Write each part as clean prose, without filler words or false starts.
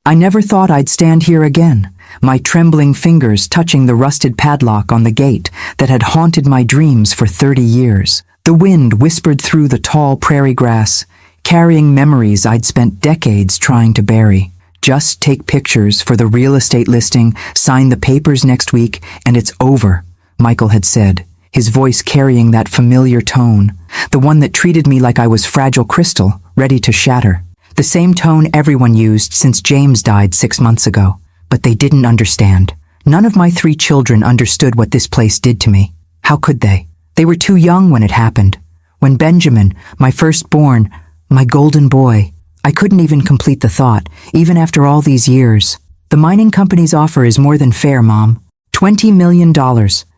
I never thought I'd stand here again, my trembling fingers touching the rusted padlock on the gate that had haunted my dreams for 30 years. The wind whispered through the tall prairie grass, carrying memories I'd spent decades trying to bury. Just take pictures for the real estate listing, sign the papers next week, and it's over, Michael had said, his voice carrying that familiar tone, the one that treated me like I was fragile crystal, ready to shatter. The same tone everyone used since James died 6 months ago. But they didn't understand. None of my 3 children understood what this place did to me. How could they? They were too young when it happened. When Benjamin, my firstborn, my golden boy, I couldn't even complete the thought, even after all these years. The mining company's offer is more than fair, Mom. $20 million.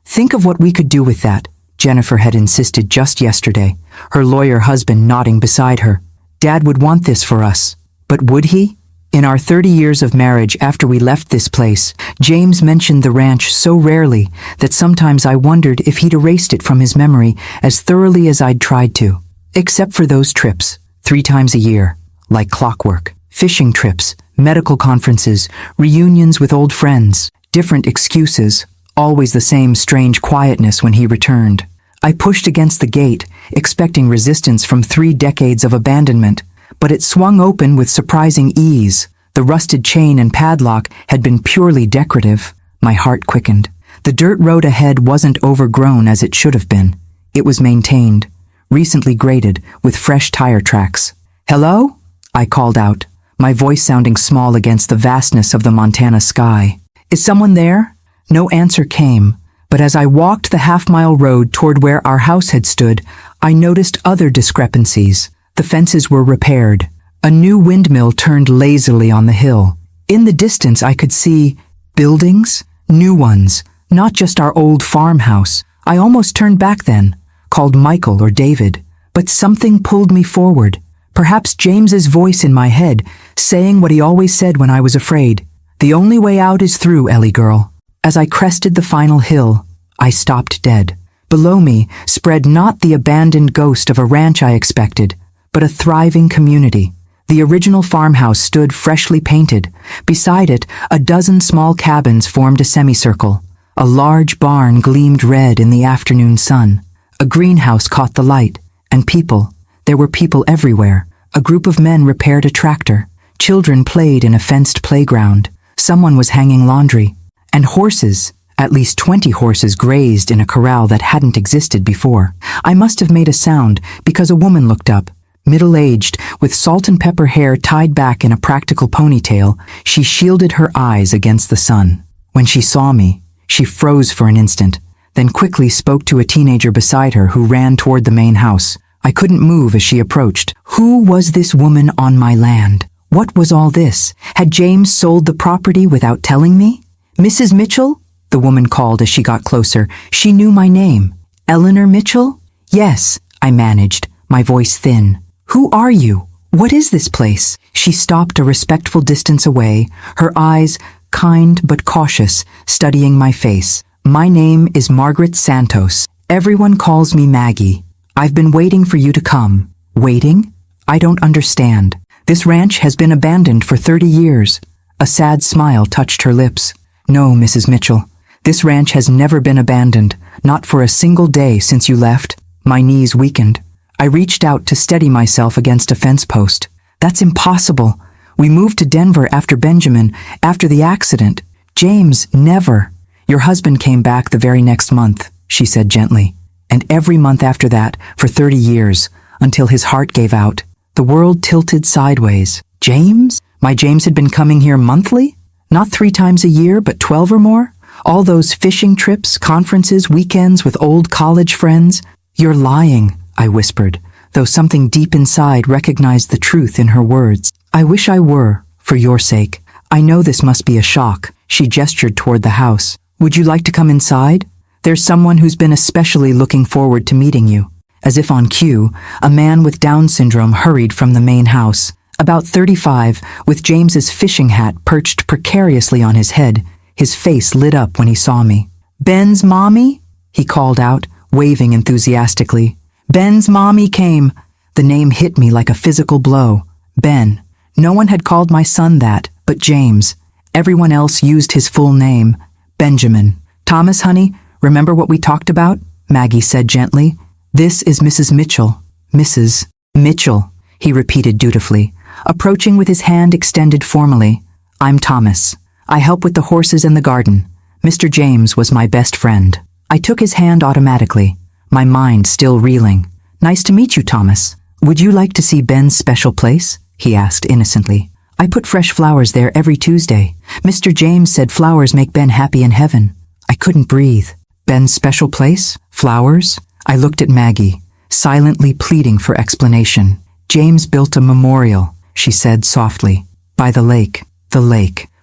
Think of what we could do with that, Jennifer had insisted just yesterday, her lawyer husband nodding beside her. Dad would want this for us. But would he? In our 30 years of marriage after we left this place, James mentioned the ranch so rarely that sometimes I wondered if he'd erased it from his memory as thoroughly as I'd tried to. Except for those trips, 3 times a year, like clockwork. Fishing trips, medical conferences, reunions with old friends, different excuses, always the same strange quietness when he returned. I pushed against the gate, expecting resistance from 3 decades of abandonment, but it swung open with surprising ease. The rusted chain and padlock had been purely decorative. My heart quickened. The dirt road ahead wasn't overgrown as it should have been. It was maintained, recently graded, with fresh tire tracks. "Hello?" I called out, my voice sounding small against the vastness of the Montana sky. "Is someone there?" No answer came. But as I walked the half-mile road toward where our house had stood, I noticed other discrepancies. The fences were repaired. A new windmill turned lazily on the hill. In the distance I could see buildings, new ones, not just our old farmhouse. I almost turned back then, called Michael or David. But something pulled me forward. Perhaps James's voice in my head, saying what he always said when I was afraid. "The only way out is through, Ellie girl." As I crested the final hill, I stopped dead. Below me spread not the abandoned ghost of a ranch I expected, but a thriving community. The original farmhouse stood freshly painted. Beside it, a dozen small cabins formed a semicircle. A large barn gleamed red in the afternoon sun. A greenhouse caught the light. And people. There were people everywhere. A group of men repaired a tractor. Children played in a fenced playground. Someone was hanging laundry. And horses, at least 20 horses, grazed in a corral that hadn't existed before. I must have made a sound because a woman looked up. Middle-aged, with salt and pepper hair tied back in a practical ponytail, she shielded her eyes against the sun. When she saw me, she froze for an instant, then quickly spoke to a teenager beside her who ran toward the main house. I couldn't move as she approached. Who was this woman on my land? What was all this? Had James sold the property without telling me? "Mrs. Mitchell?" the woman called as she got closer. She knew my name. "Eleanor Mitchell?" "Yes," I managed, my voice thin. "Who are you? What is this place?" She stopped a respectful distance away, her eyes, kind but cautious, studying my face. "My name is Margaret Santos. Everyone calls me Maggie. I've been waiting for you to come." "Waiting? I don't understand. This ranch has been abandoned for 30 years. A sad smile touched her lips. "No, Mrs. Mitchell. This ranch has never been abandoned, not for a single day since you left." My knees weakened. I reached out to steady myself against a fence post. "That's impossible. We moved to Denver after Benjamin, after the accident. James, never." "Your husband came back the very next month," she said gently. "And every month after that, for 30 years, until his heart gave out." The world tilted sideways. James? My James had been coming here monthly? Not 3 times a year, but 12 or more? All those fishing trips, conferences, weekends with old college friends? "You're lying," I whispered, though something deep inside recognized the truth in her words. "I wish I were, for your sake. I know this must be a shock." She gestured toward the house. "Would you like to come inside? There's someone who's been especially looking forward to meeting you." As if on cue, a man with Down syndrome hurried from the main house. About 35, with James's fishing hat perched precariously on his head, his face lit up when he saw me. "Ben's mommy?" he called out, waving enthusiastically. "Ben's mommy came." The name hit me like a physical blow. Ben. No one had called my son that, But James, everyone else used his full name, Benjamin. Thomas, honey, remember what we talked about? Maggie said gently. This is Mrs. Mitchell. Mrs. Mitchell, he repeated dutifully, approaching with his hand extended formally. I'm Thomas. I help with the horses and the garden. Mr. James was my best friend. I took his hand automatically, my mind still reeling. Nice to meet you, Thomas. Would you like to see Ben's special place? He asked innocently. I put fresh flowers there every Tuesday. Mr. James said flowers make Ben happy in heaven. I couldn't breathe. Ben's special place? Flowers? I looked at Maggie, silently pleading for explanation. James built a memorial, she said softly, by the lake,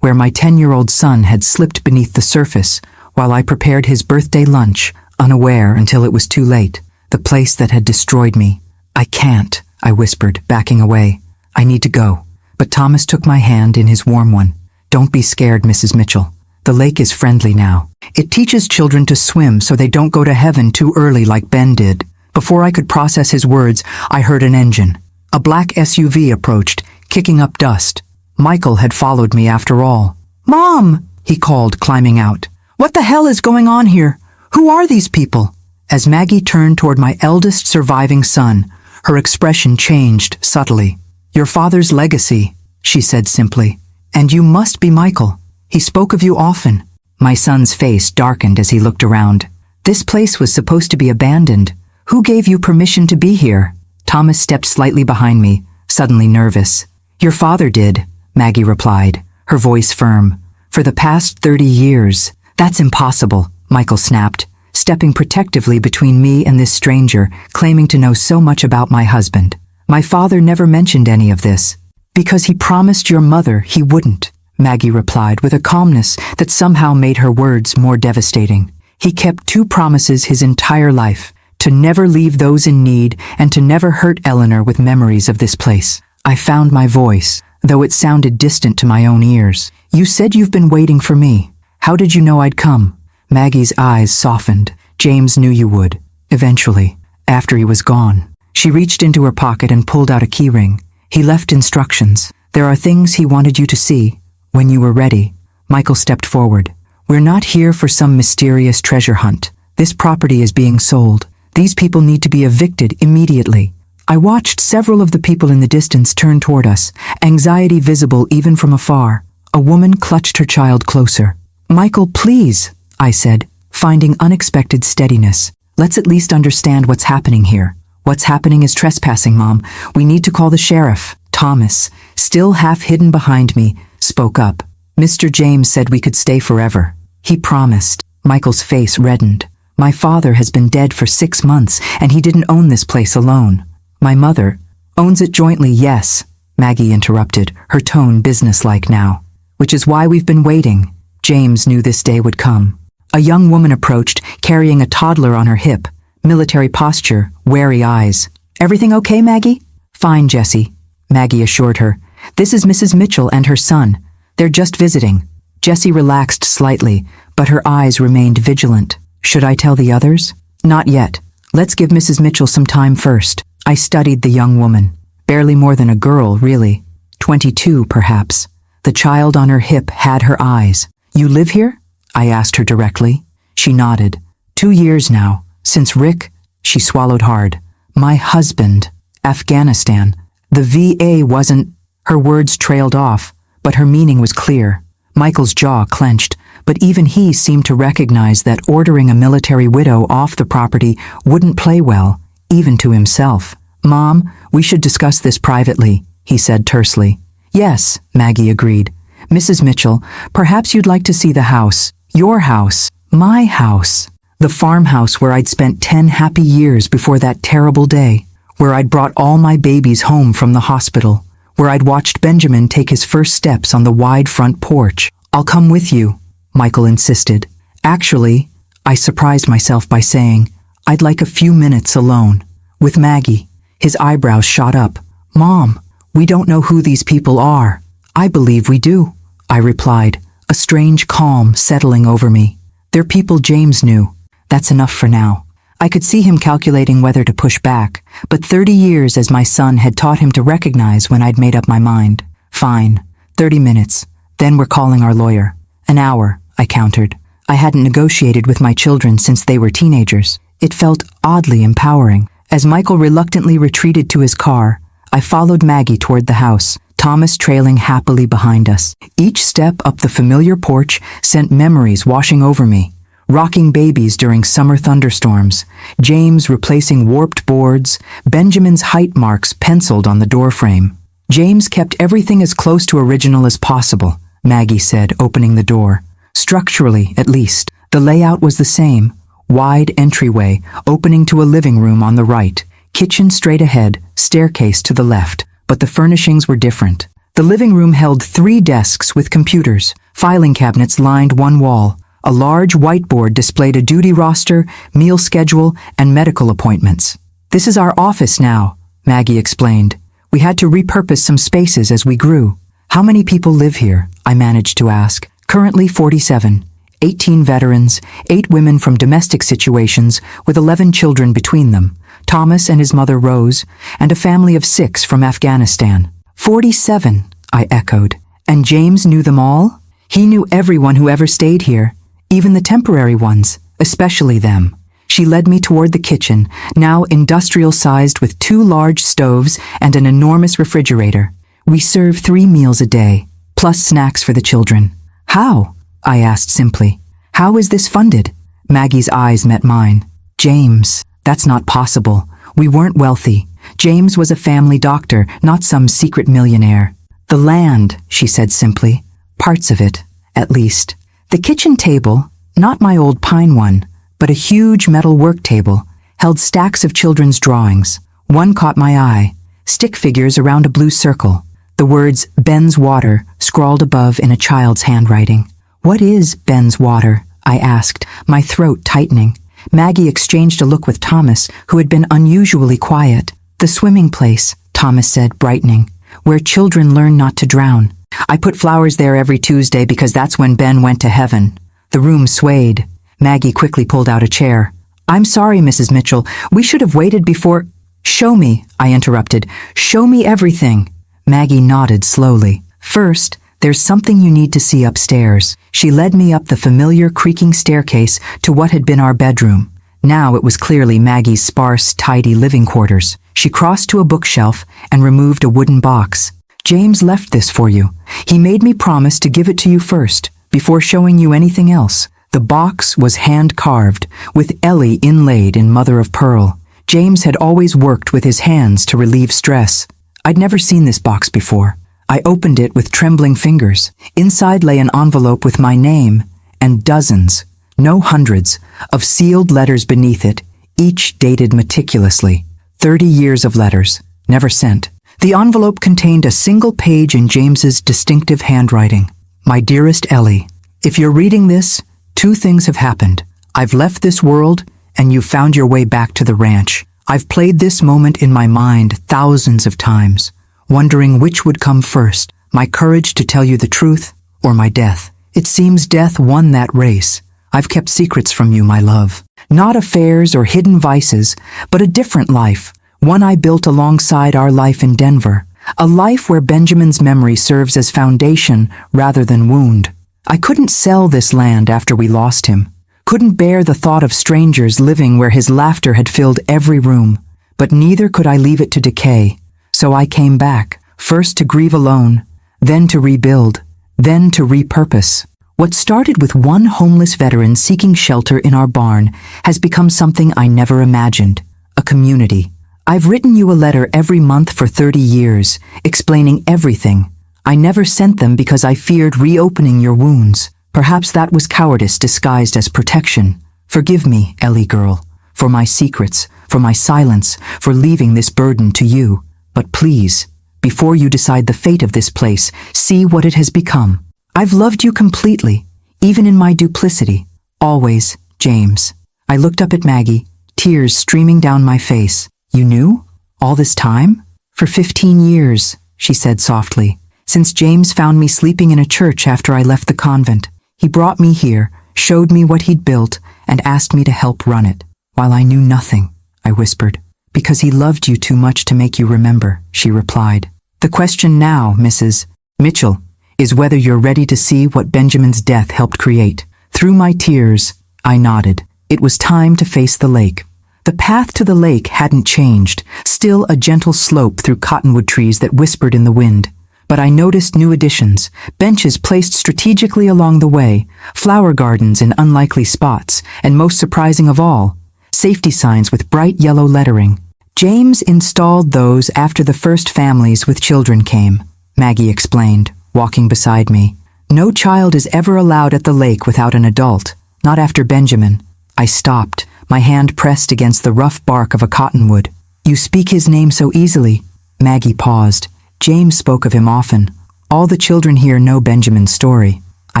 where my 10-year-old son had slipped beneath the surface while I prepared his birthday lunch, unaware until it was too late, the place that had destroyed me. I can't, I whispered, backing away. I need to go. But Thomas took my hand in his warm one. Don't be scared, Mrs. Mitchell. The lake is friendly now. It teaches children to swim so they don't go to heaven too early like Ben did. Before I could process his words, I heard an engine. A black SUV approached, kicking up dust. Michael had followed me after all. Mom, he called, climbing out. What the hell is going on here? Who are these people? As Maggie turned toward my eldest surviving son, her expression changed subtly. Your father's legacy, she said simply. And you must be Michael. He spoke of you often. My son's face darkened as he looked around. This place was supposed to be abandoned. Who gave you permission to be here? Thomas stepped slightly behind me, suddenly nervous. Your father did, Maggie replied, her voice firm. For the past 30 years. That's impossible, Michael snapped, stepping protectively between me and this stranger, claiming to know so much about my husband. My father never mentioned any of this. Because he promised your mother he wouldn't, Maggie replied with a calmness that somehow made her words more devastating. He kept 2 promises his entire life, to never leave those in need and to never hurt Eleanor with memories of this place. I found my voice, though it sounded distant to my own ears. You said you've been waiting for me. How did you know I'd come? Maggie's eyes softened. James knew you would. Eventually, after he was gone. She reached into her pocket and pulled out a keyring. He left instructions. There are things he wanted you to see. When you were ready, Michael stepped forward. We're not here for some mysterious treasure hunt. This property is being sold. These people need to be evicted immediately. I watched several of the people in the distance turn toward us, anxiety visible even from afar. A woman clutched her child closer. Michael, please, I said, finding unexpected steadiness. Let's at least understand what's happening here. What's happening is trespassing, Mom. We need to call the sheriff. Thomas, still half hidden behind me, spoke up. Mr. James said we could stay forever. He promised. Michael's face reddened. My father has been dead for 6 months, and he didn't own this place alone. My mother owns it jointly, yes, Maggie interrupted, her tone businesslike now. Which is why we've been waiting. James knew this day would come. A young woman approached, carrying a toddler on her hip. Military posture, wary eyes. Everything okay, Maggie? Fine, Jessie, Maggie assured her. This is Mrs. Mitchell and her son. They're just visiting. Jessie relaxed slightly, but her eyes remained vigilant. Should I tell the others? Not yet. Let's give Mrs. Mitchell some time first. I studied the young woman. Barely more than a girl, really. 22, perhaps. The child on her hip had her eyes. You live here? I asked her directly. She nodded. 2 years now. Since Rick, she swallowed hard. My husband. Afghanistan. The VA wasn't... Her words trailed off, but her meaning was clear. Michael's jaw clenched, but even he seemed to recognize that ordering a military widow off the property wouldn't play well, even to himself. Mom, we should discuss this privately, he said tersely. Yes, Maggie agreed. Mrs. Mitchell, perhaps you'd like to see the house. Your house. My house. The farmhouse where I'd spent 10 happy years before that terrible day. Where I'd brought all my babies home from the hospital. Where I'd watched Benjamin take his first steps on the wide front porch. I'll come with you, Michael insisted. Actually, I surprised myself by saying, I'd like a few minutes alone. With Maggie. His eyebrows shot up. Mom, we don't know who these people are. I believe we do, I replied, a strange calm settling over me. They're people James knew. That's enough for now. I could see him calculating whether to push back, but 30 years as my son had taught him to recognize when I'd made up my mind. Fine. 30 minutes. Then we're calling our lawyer. An hour, I countered. I hadn't negotiated with my children since they were teenagers. It felt oddly empowering. As Michael reluctantly retreated to his car, I followed Maggie toward the house, Thomas trailing happily behind us. Each step up the familiar porch sent memories washing over me. Rocking babies during summer thunderstorms, James replacing warped boards, Benjamin's height marks penciled on the doorframe. James kept everything as close to original as possible, Maggie said, opening the door. Structurally, at least, the layout was the same. Wide entryway, opening to a living room on the right, kitchen straight ahead, staircase to the left, but the furnishings were different. The living room held 3 desks with computers, filing cabinets lined one wall. A large whiteboard displayed a duty roster, meal schedule, and medical appointments. This is our office now, Maggie explained. We had to repurpose some spaces as we grew. How many people live here? I managed to ask. Currently 47. 18 veterans, 8 women from domestic situations with 11 children between them, Thomas and his mother Rose, and a family of 6 from Afghanistan. 47, I echoed. And James knew them all? He knew everyone who ever stayed here, even the temporary ones, especially them. She led me toward the kitchen, now industrial-sized with 2 large stoves and an enormous refrigerator. We serve 3 meals a day, plus snacks for the children. How? I asked simply. How is this funded? Maggie's eyes met mine. James, that's not possible. We weren't wealthy. James was a family doctor, not some secret millionaire. The land, she said simply. Parts of it, at least. The kitchen table, not my old pine one, but a huge metal work table, held stacks of children's drawings. One caught my eye. Stick figures around a blue circle. The words Ben's Water scrawled above in a child's handwriting. What is Ben's Water? I asked, my throat tightening. Maggie exchanged a look with Thomas, who had been unusually quiet. The swimming place, Thomas said, brightening, where children learn not to drown. I put flowers there every Tuesday because that's when Ben went to heaven. The room swayed. Maggie quickly pulled out a chair. I'm sorry, Mrs. Mitchell. We should have waited before— Show me, I interrupted. Show me everything. Maggie nodded slowly. First, there's something you need to see upstairs. She led me up the familiar creaking staircase to what had been our bedroom. Now it was clearly Maggie's sparse, tidy living quarters. She crossed to a bookshelf and removed a wooden box. James left this for you. He made me promise to give it to you first, before showing you anything else. The box was hand-carved, with Ellie inlaid in mother of pearl. James had always worked with his hands to relieve stress. I'd never seen this box before. I opened it with trembling fingers. Inside lay an envelope with my name and dozens, no hundreds, of sealed letters beneath it, each dated meticulously. 30 years of letters, never sent. The envelope contained a single page in James's distinctive handwriting. My dearest Ellie, if you're reading this, 2 things have happened. I've left this world, and you've found your way back to the ranch. I've played this moment in my mind thousands of times, wondering which would come first, my courage to tell you the truth or my death. It seems death won that race. I've kept secrets from you, my love. Not affairs or hidden vices, but a different life, one I built alongside our life in Denver. A life where Benjamin's memory serves as foundation rather than wound. I couldn't sell this land after we lost him. Couldn't bear the thought of strangers living where his laughter had filled every room. But neither could I leave it to decay. So I came back, first to grieve alone, then to rebuild, then to repurpose. What started with one homeless veteran seeking shelter in our barn has become something I never imagined, a community. I've written you a letter every month for 30 years, explaining everything. I never sent them because I feared reopening your wounds. Perhaps that was cowardice disguised as protection. Forgive me, Ellie girl, for my secrets, for my silence, for leaving this burden to you. But please, before you decide the fate of this place, see what it has become. I've loved you completely, even in my duplicity. Always, James. I looked up at Maggie, tears streaming down my face. You knew? All this time? For 15 years, she said softly. Since James found me sleeping in a church after I left the convent. He brought me here, showed me what he'd built, and asked me to help run it. While I knew nothing, I whispered. Because he loved you too much to make you remember, she replied. The question now, Mrs. Mitchell, is whether you're ready to see what Benjamin's death helped create. Through my tears, I nodded. It was time to face the lake. The path to the lake hadn't changed, still a gentle slope through cottonwood trees that whispered in the wind. But I noticed new additions, benches placed strategically along the way, flower gardens in unlikely spots, and most surprising of all, safety signs with bright yellow lettering. James installed those after the first families with children came, Maggie explained, walking beside me. No child is ever allowed at the lake without an adult, not after Benjamin. I stopped, my hand pressed against the rough bark of a cottonwood. You speak his name so easily. Maggie paused. James spoke of him often. All the children here know Benjamin's story. I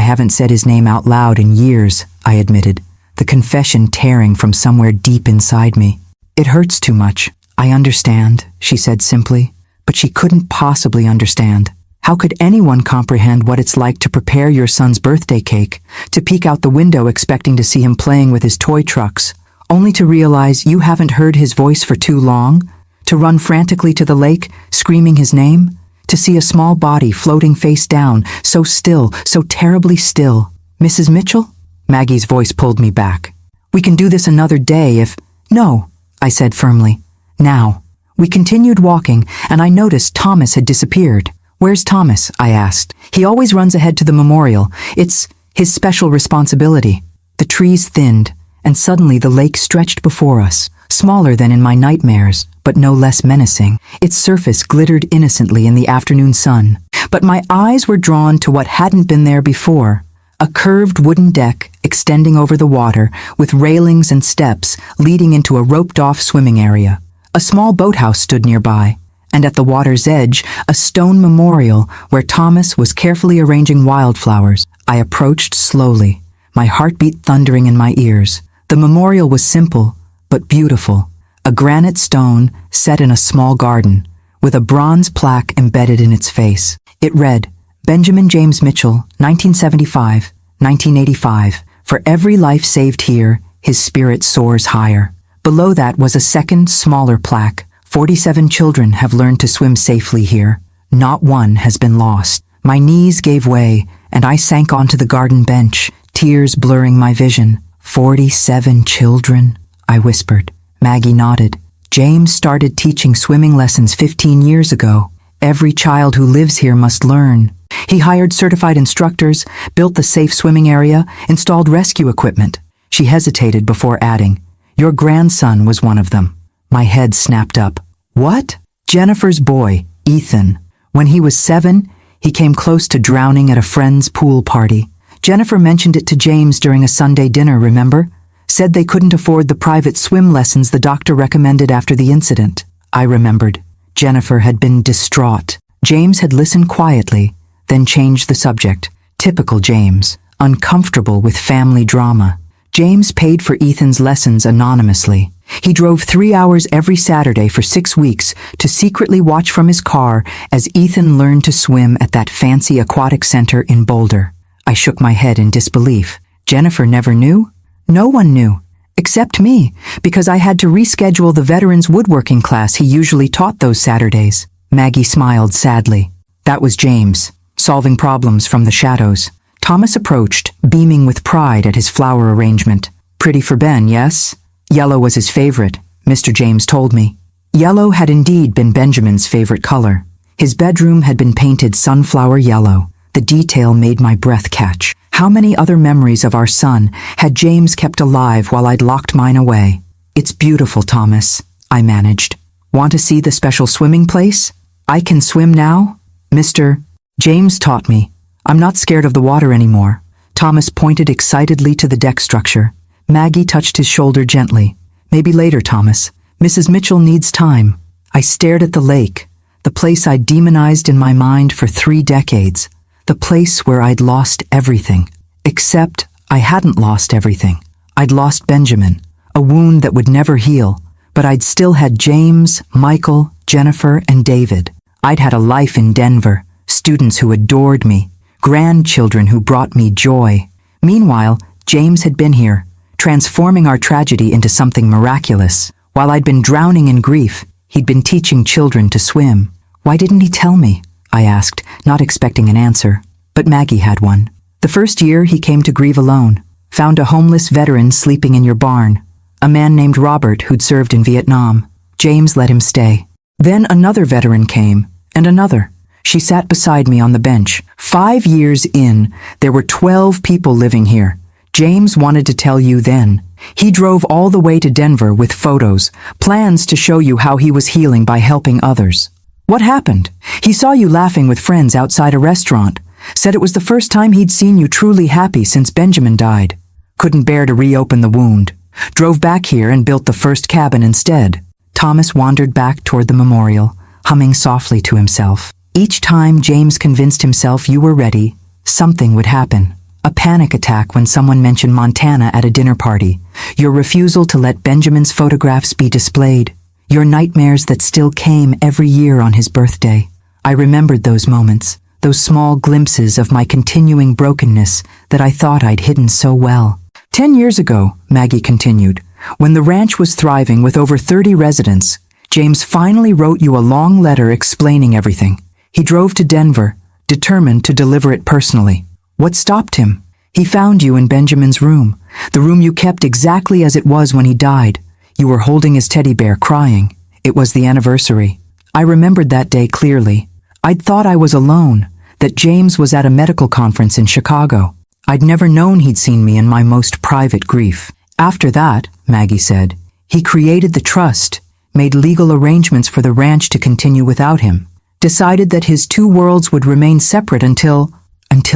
haven't said his name out loud in years, I admitted, the confession tearing from somewhere deep inside me. It hurts too much. I understand, she said simply, but she couldn't possibly understand. How could anyone comprehend what it's like to prepare your son's birthday cake, to peek out the window expecting to see him playing with his toy trucks, only to realize you haven't heard his voice for too long? To run frantically to the lake, screaming his name? To see a small body floating face down, so still, so terribly still. Mrs. Mitchell? Maggie's voice pulled me back. We can do this another day if... No, I said firmly. Now. We continued walking, and I noticed Thomas had disappeared. Where's Thomas? I asked. He always runs ahead to the memorial. It's his special responsibility. The trees thinned, and suddenly the lake stretched before us, smaller than in my nightmares, but no less menacing. Its surface glittered innocently in the afternoon sun. But my eyes were drawn to what hadn't been there before. A curved wooden deck extending over the water, with railings and steps leading into a roped-off swimming area. A small boathouse stood nearby, and at the water's edge, a stone memorial where Thomas was carefully arranging wildflowers. I approached slowly, my heartbeat thundering in my ears. The memorial was simple, but beautiful. A granite stone set in a small garden, with a bronze plaque embedded in its face. It read, Benjamin James Mitchell, 1975, 1985. For every life saved here, his spirit soars higher. Below that was a second, smaller plaque. 47 children have learned to swim safely here. Not one has been lost. My knees gave way, and I sank onto the garden bench, tears blurring my vision. 47 children, I whispered. Maggie nodded. James started teaching swimming lessons 15 years ago. Every child who lives here must learn. He hired certified instructors, built the safe swimming area, installed rescue equipment. She hesitated before adding, Your grandson was one of them. My head snapped up. What? Jennifer's boy, Ethan. When he was 7, he came close to drowning at a friend's pool party. Jennifer mentioned it to James during a Sunday dinner, remember? Said they couldn't afford the private swim lessons the doctor recommended after the incident. I remembered. Jennifer had been distraught. James had listened quietly, then changed the subject. Typical James, uncomfortable with family drama. James paid for Ethan's lessons anonymously. He drove 3 hours every Saturday for 6 weeks to secretly watch from his car as Ethan learned to swim at that fancy aquatic center in Boulder. I shook my head in disbelief. Jennifer never knew? No one knew, except me, because I had to reschedule the veterans woodworking class he usually taught those Saturdays. Maggie smiled sadly. That was James, solving problems from the shadows. Thomas approached, beaming with pride at his flower arrangement. Pretty for Ben, yes? Yellow was his favorite, Mr. James told me. Yellow had indeed been Benjamin's favorite color. His bedroom had been painted sunflower yellow. The detail made my breath catch. How many other memories of our son had James kept alive while I'd locked mine away? It's beautiful, Thomas, I managed. Want to see the special swimming place? I can swim now? Mr. James taught me. I'm not scared of the water anymore. Thomas pointed excitedly to the deck structure. Maggie touched his shoulder gently. Maybe later, Thomas. Mrs. Mitchell needs time. I stared at the lake, the place I'd demonized in my mind for 3 decades. The place where I'd lost everything. Except I hadn't lost everything. I'd lost Benjamin, a wound that would never heal, but I'd still had James, Michael, Jennifer, and David. I'd had a life in Denver, students who adored me, grandchildren who brought me joy. Meanwhile, James had been here, transforming our tragedy into something miraculous. While I'd been drowning in grief, he'd been teaching children to swim. Why didn't he tell me? I asked, not expecting an answer. but Maggie had one. The first year he came to grieve alone, found a homeless veteran sleeping in your barn, a man named Robert who'd served in Vietnam. James let him stay. Then another veteran came, and another. She sat beside me on the bench. 5 years in, there were 12 people living here. James wanted to tell you then. He drove all the way to Denver with photos, plans to show you how he was healing by helping others. What happened? He saw you laughing with friends outside a restaurant, said it was the first time he'd seen you truly happy since Benjamin died. Couldn't bear to reopen the wound. Drove back here and built the first cabin instead. Thomas wandered back toward the memorial, humming softly to himself. Each time James convinced himself you were ready, something would happen. A panic attack when someone mentioned Montana at a dinner party. Your refusal to let Benjamin's photographs be displayed. Your nightmares that still came every year on his birthday. I remembered those moments, those small glimpses of my continuing brokenness that I thought I'd hidden so well. 10 years ago, Maggie continued, when the ranch was thriving with over 30 residents, James finally wrote you a long letter explaining everything. He drove to Denver, determined to deliver it personally. What stopped him? He found you in Benjamin's room, the room you kept exactly as it was when he died. You were holding his teddy bear, crying. It was the anniversary. I remembered that day clearly. I'd thought I was alone, that James was at a medical conference in Chicago. I'd never known he'd seen me in my most private grief. After that, Maggie said, he created the trust, made legal arrangements for the ranch to continue without him, decided that his two worlds would remain separate until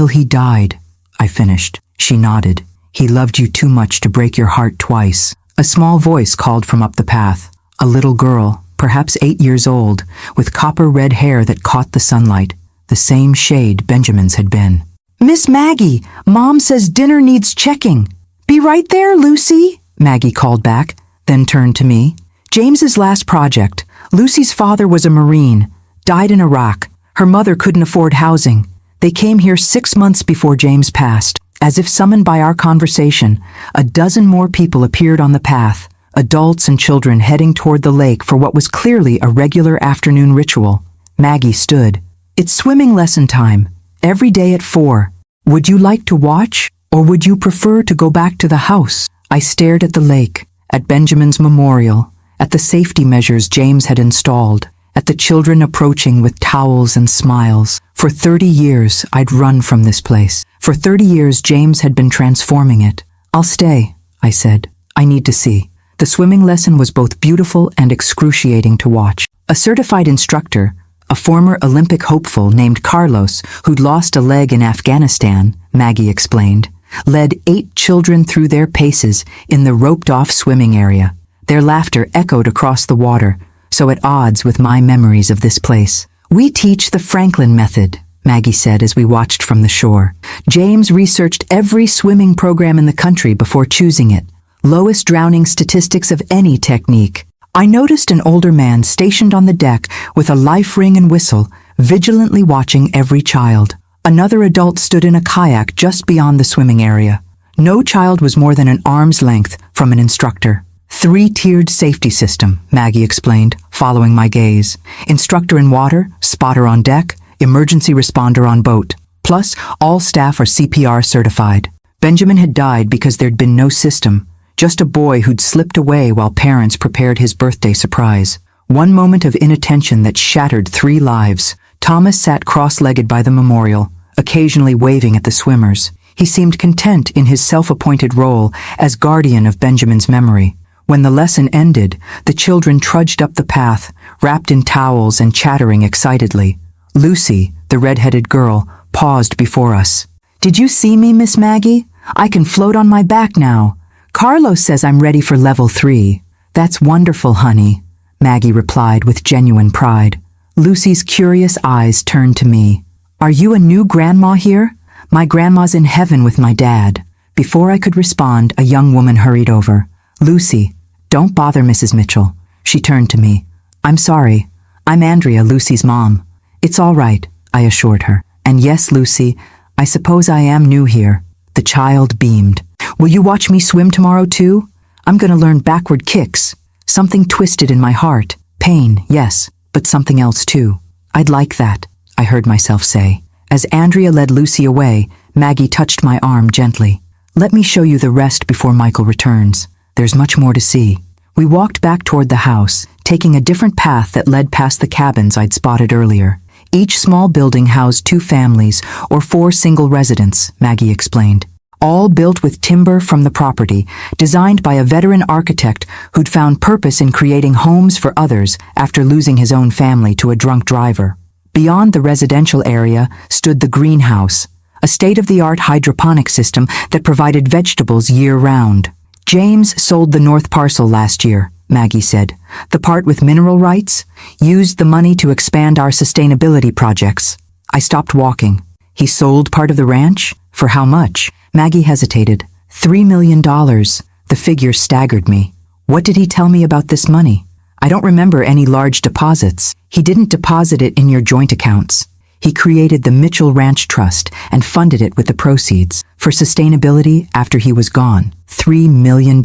he died. I finished. She nodded. He loved you too much to break your heart twice. A small voice called from up the path. A little girl, perhaps 8 years old, with copper-red hair that caught the sunlight, the same shade Benjamin's had been. Miss Maggie, Mom says dinner needs checking. Be right there, Lucy, Maggie called back, then turned to me. James's last project. Lucy's father was a Marine, died in Iraq. Her mother couldn't afford housing. They came here 6 months before James passed. As if summoned by our conversation, a dozen more people appeared on the path, adults and children heading toward the lake for what was clearly a regular afternoon ritual. Maggie stood. It's swimming lesson time, every day at 4. Would you like to watch, or would you prefer to go back to the house? I stared at the lake, at Benjamin's memorial, at the safety measures James had installed, at the children approaching with towels and smiles. For 30 years, I'd run from this place. For 30 years, James had been transforming it. I'll stay, I said. I need to see. The swimming lesson was both beautiful and excruciating to watch. A certified instructor, a former Olympic hopeful named Carlos, who'd lost a leg in Afghanistan, Maggie explained, led 8 children through their paces in the roped-off swimming area. Their laughter echoed across the water, so at odds with my memories of this place. We teach the Franklin method, Maggie said as we watched from the shore. James researched every swimming program in the country before choosing it. Lowest drowning statistics of any technique. I noticed an older man stationed on the deck with a life ring and whistle, vigilantly watching every child. Another adult stood in a kayak just beyond the swimming area. No child was more than an arm's length from an instructor. 3-tiered safety system, Maggie explained, following my gaze. Instructor in water, spotter on deck, emergency responder on boat. Plus, all staff are CPR certified. Benjamin had died because there'd been no system, just a boy who'd slipped away while parents prepared his birthday surprise. One moment of inattention that shattered 3 lives. Thomas sat cross-legged by the memorial, occasionally waving at the swimmers. He seemed content in his self-appointed role as guardian of Benjamin's memory. When the lesson ended, the children trudged up the path, wrapped in towels and chattering excitedly. Lucy, the red-headed girl, paused before us. Did you see me, Miss Maggie? I can float on my back now. Carlos says I'm ready for level 3. That's wonderful, honey, Maggie replied with genuine pride. Lucy's curious eyes turned to me. Are you a new grandma here? My grandma's in heaven with my dad. Before I could respond, a young woman hurried over. Lucy, don't bother Mrs. Mitchell. She turned to me. I'm sorry. I'm Andrea, Lucy's mom. It's all right, I assured her. And yes, Lucy, I suppose I am new here. The child beamed. Will you watch me swim tomorrow too? I'm going to learn backward kicks. Something twisted in my heart. Pain, yes, but something else too. I'd like that, I heard myself say. As Andrea led Lucy away, Maggie touched my arm gently. Let me show you the rest before Michael returns. There's much more to see. We walked back toward the house, taking a different path that led past the cabins I'd spotted earlier. Each small building housed 2 families or 4 single residents, Maggie explained. All built with timber from the property, designed by a veteran architect who'd found purpose in creating homes for others after losing his own family to a drunk driver. Beyond the residential area stood the greenhouse, a state-of-the-art hydroponic system that provided vegetables year-round. James sold the north parcel last year, Maggie said. The part with mineral rights? Used the money to expand our sustainability projects. I stopped walking. He sold part of the ranch? For how much? Maggie hesitated. $3 million. The figure staggered me. What did he tell me about this money? I don't remember any large deposits. He didn't deposit it in your joint accounts. He created the Mitchell Ranch Trust and funded it with the proceeds. For sustainability after he was gone. $3 million.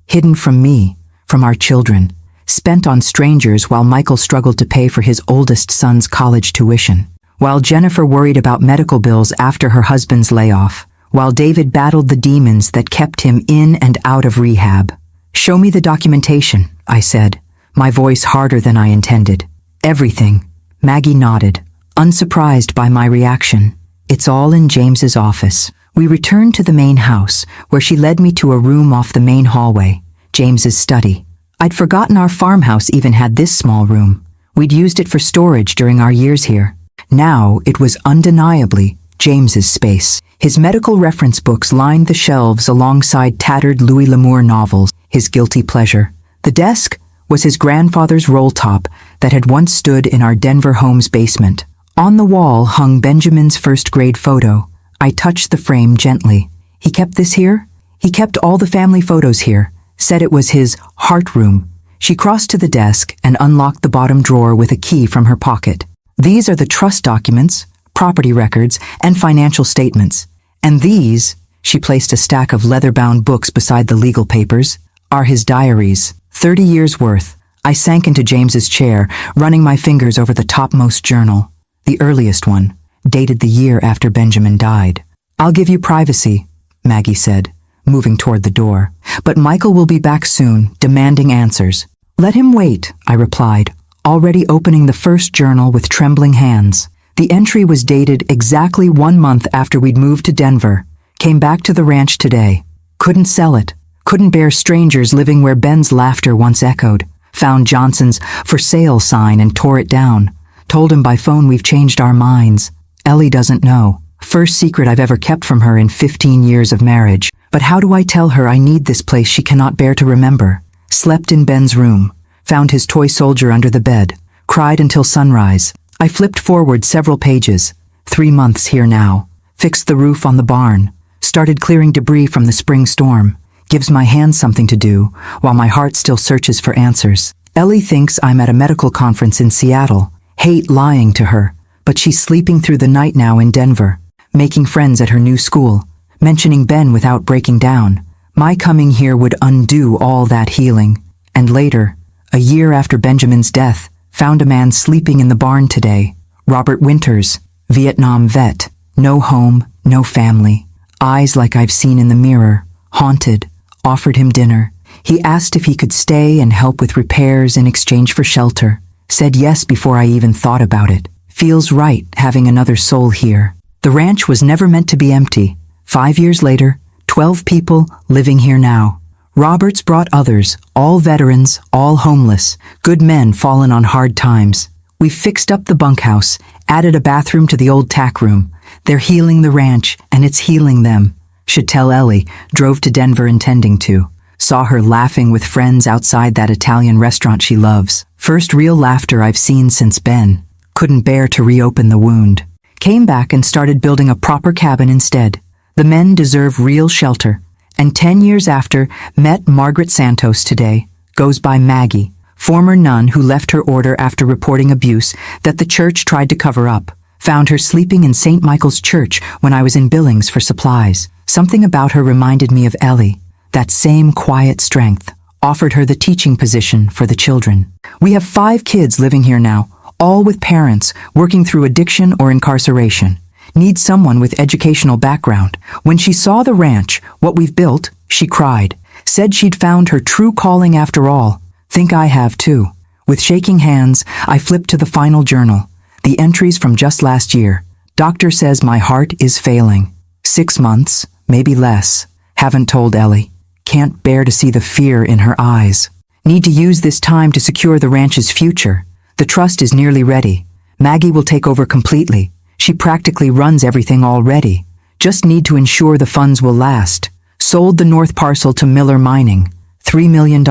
Hidden from me, from our children. Spent on strangers while Michael struggled to pay for his oldest son's college tuition. While Jennifer worried about medical bills after her husband's layoff. While David battled the demons that kept him in and out of rehab. Show me the documentation, I said, my voice harder than I intended. Everything. Maggie nodded, unsurprised by my reaction. It's all in James's office. We returned to the main house, where she led me to a room off the main hallway, James's study. I'd forgotten our farmhouse even had this small room. We'd used it for storage during our years here. Now it was undeniably James's space. His medical reference books lined the shelves alongside tattered Louis L'Amour novels, his guilty pleasure. The desk was his grandfather's roll top that had once stood in our Denver home's basement. On the wall hung Benjamin's first-grade photo. I touched the frame gently. He kept this here? He kept all the family photos here, said it was his heart room. She crossed to the desk and unlocked the bottom drawer with a key from her pocket. These are the trust documents, property records, and financial statements. And these, she placed a stack of leather-bound books beside the legal papers, are his diaries, 30 years worth. I sank into James's chair, running my fingers over the topmost journal. The earliest one, dated the year after Benjamin died. I'll give you privacy, Maggie said, moving toward the door. But Michael will be back soon, demanding answers. Let him wait, I replied, already opening the first journal with trembling hands. The entry was dated exactly 1 month after we'd moved to Denver. Came back to the ranch today. Couldn't sell it. Couldn't bear strangers living where Ben's laughter once echoed. Found Johnson's for sale sign and tore it down. Told him by phone we've changed our minds. Ellie doesn't know. First secret I've ever kept from her in 15 years of marriage. But how do I tell her I need this place she cannot bear to remember? Slept in Ben's room. Found his toy soldier under the bed. Cried until sunrise. I flipped forward several pages. 3 months here now. Fixed the roof on the barn. Started clearing debris from the spring storm. Gives my hands something to do, while my heart still searches for answers. Ellie thinks I'm at a medical conference in Seattle. Hate lying to her, but she's sleeping through the night now in Denver. Making friends at her new school. Mentioning Ben without breaking down. My coming here would undo all that healing. And later, a year after Benjamin's death, found a man sleeping in the barn today. Robert Winters, Vietnam vet. No home, no family. Eyes like I've seen in the mirror. Haunted. Offered him dinner. He asked if he could stay and help with repairs in exchange for shelter. Said yes before I even thought about it. Feels right having another soul here. The ranch was never meant to be empty. 5 years later, 12 people living here now. Roberts brought others, all veterans, all homeless, good men fallen on hard times. We fixed up the bunkhouse, added a bathroom to the old tack room. They're healing the ranch, and it's healing them. Should tell Ellie, drove to Denver intending to. Saw her laughing with friends outside that Italian restaurant she loves. First real laughter I've seen since Ben. Couldn't bear to reopen the wound. Came back and started building a proper cabin instead. The men deserve real shelter. And 10 years after, met Margaret Santos today, goes by Maggie, former nun who left her order after reporting abuse that the church tried to cover up. Found her sleeping in St. Michael's Church when I was in Billings for supplies. Something about her reminded me of Ellie. That same quiet strength. Offered her the teaching position for the children. We have 5 kids living here now, all with parents working through addiction or incarceration. Need someone with educational background. When she saw the ranch, what we've built, she cried. Said she'd found her true calling after all. Think I have too. With shaking hands, I flipped to the final journal. The entries from just last year. Doctor says my heart is failing. 6 months, maybe less. Haven't told Ellie. Can't bear to see the fear in her eyes. Need to use this time to secure the ranch's future. The trust is nearly ready. Maggie will take over completely. She practically runs everything already. Just need to ensure the funds will last. Sold the north parcel to Miller Mining. $3 million.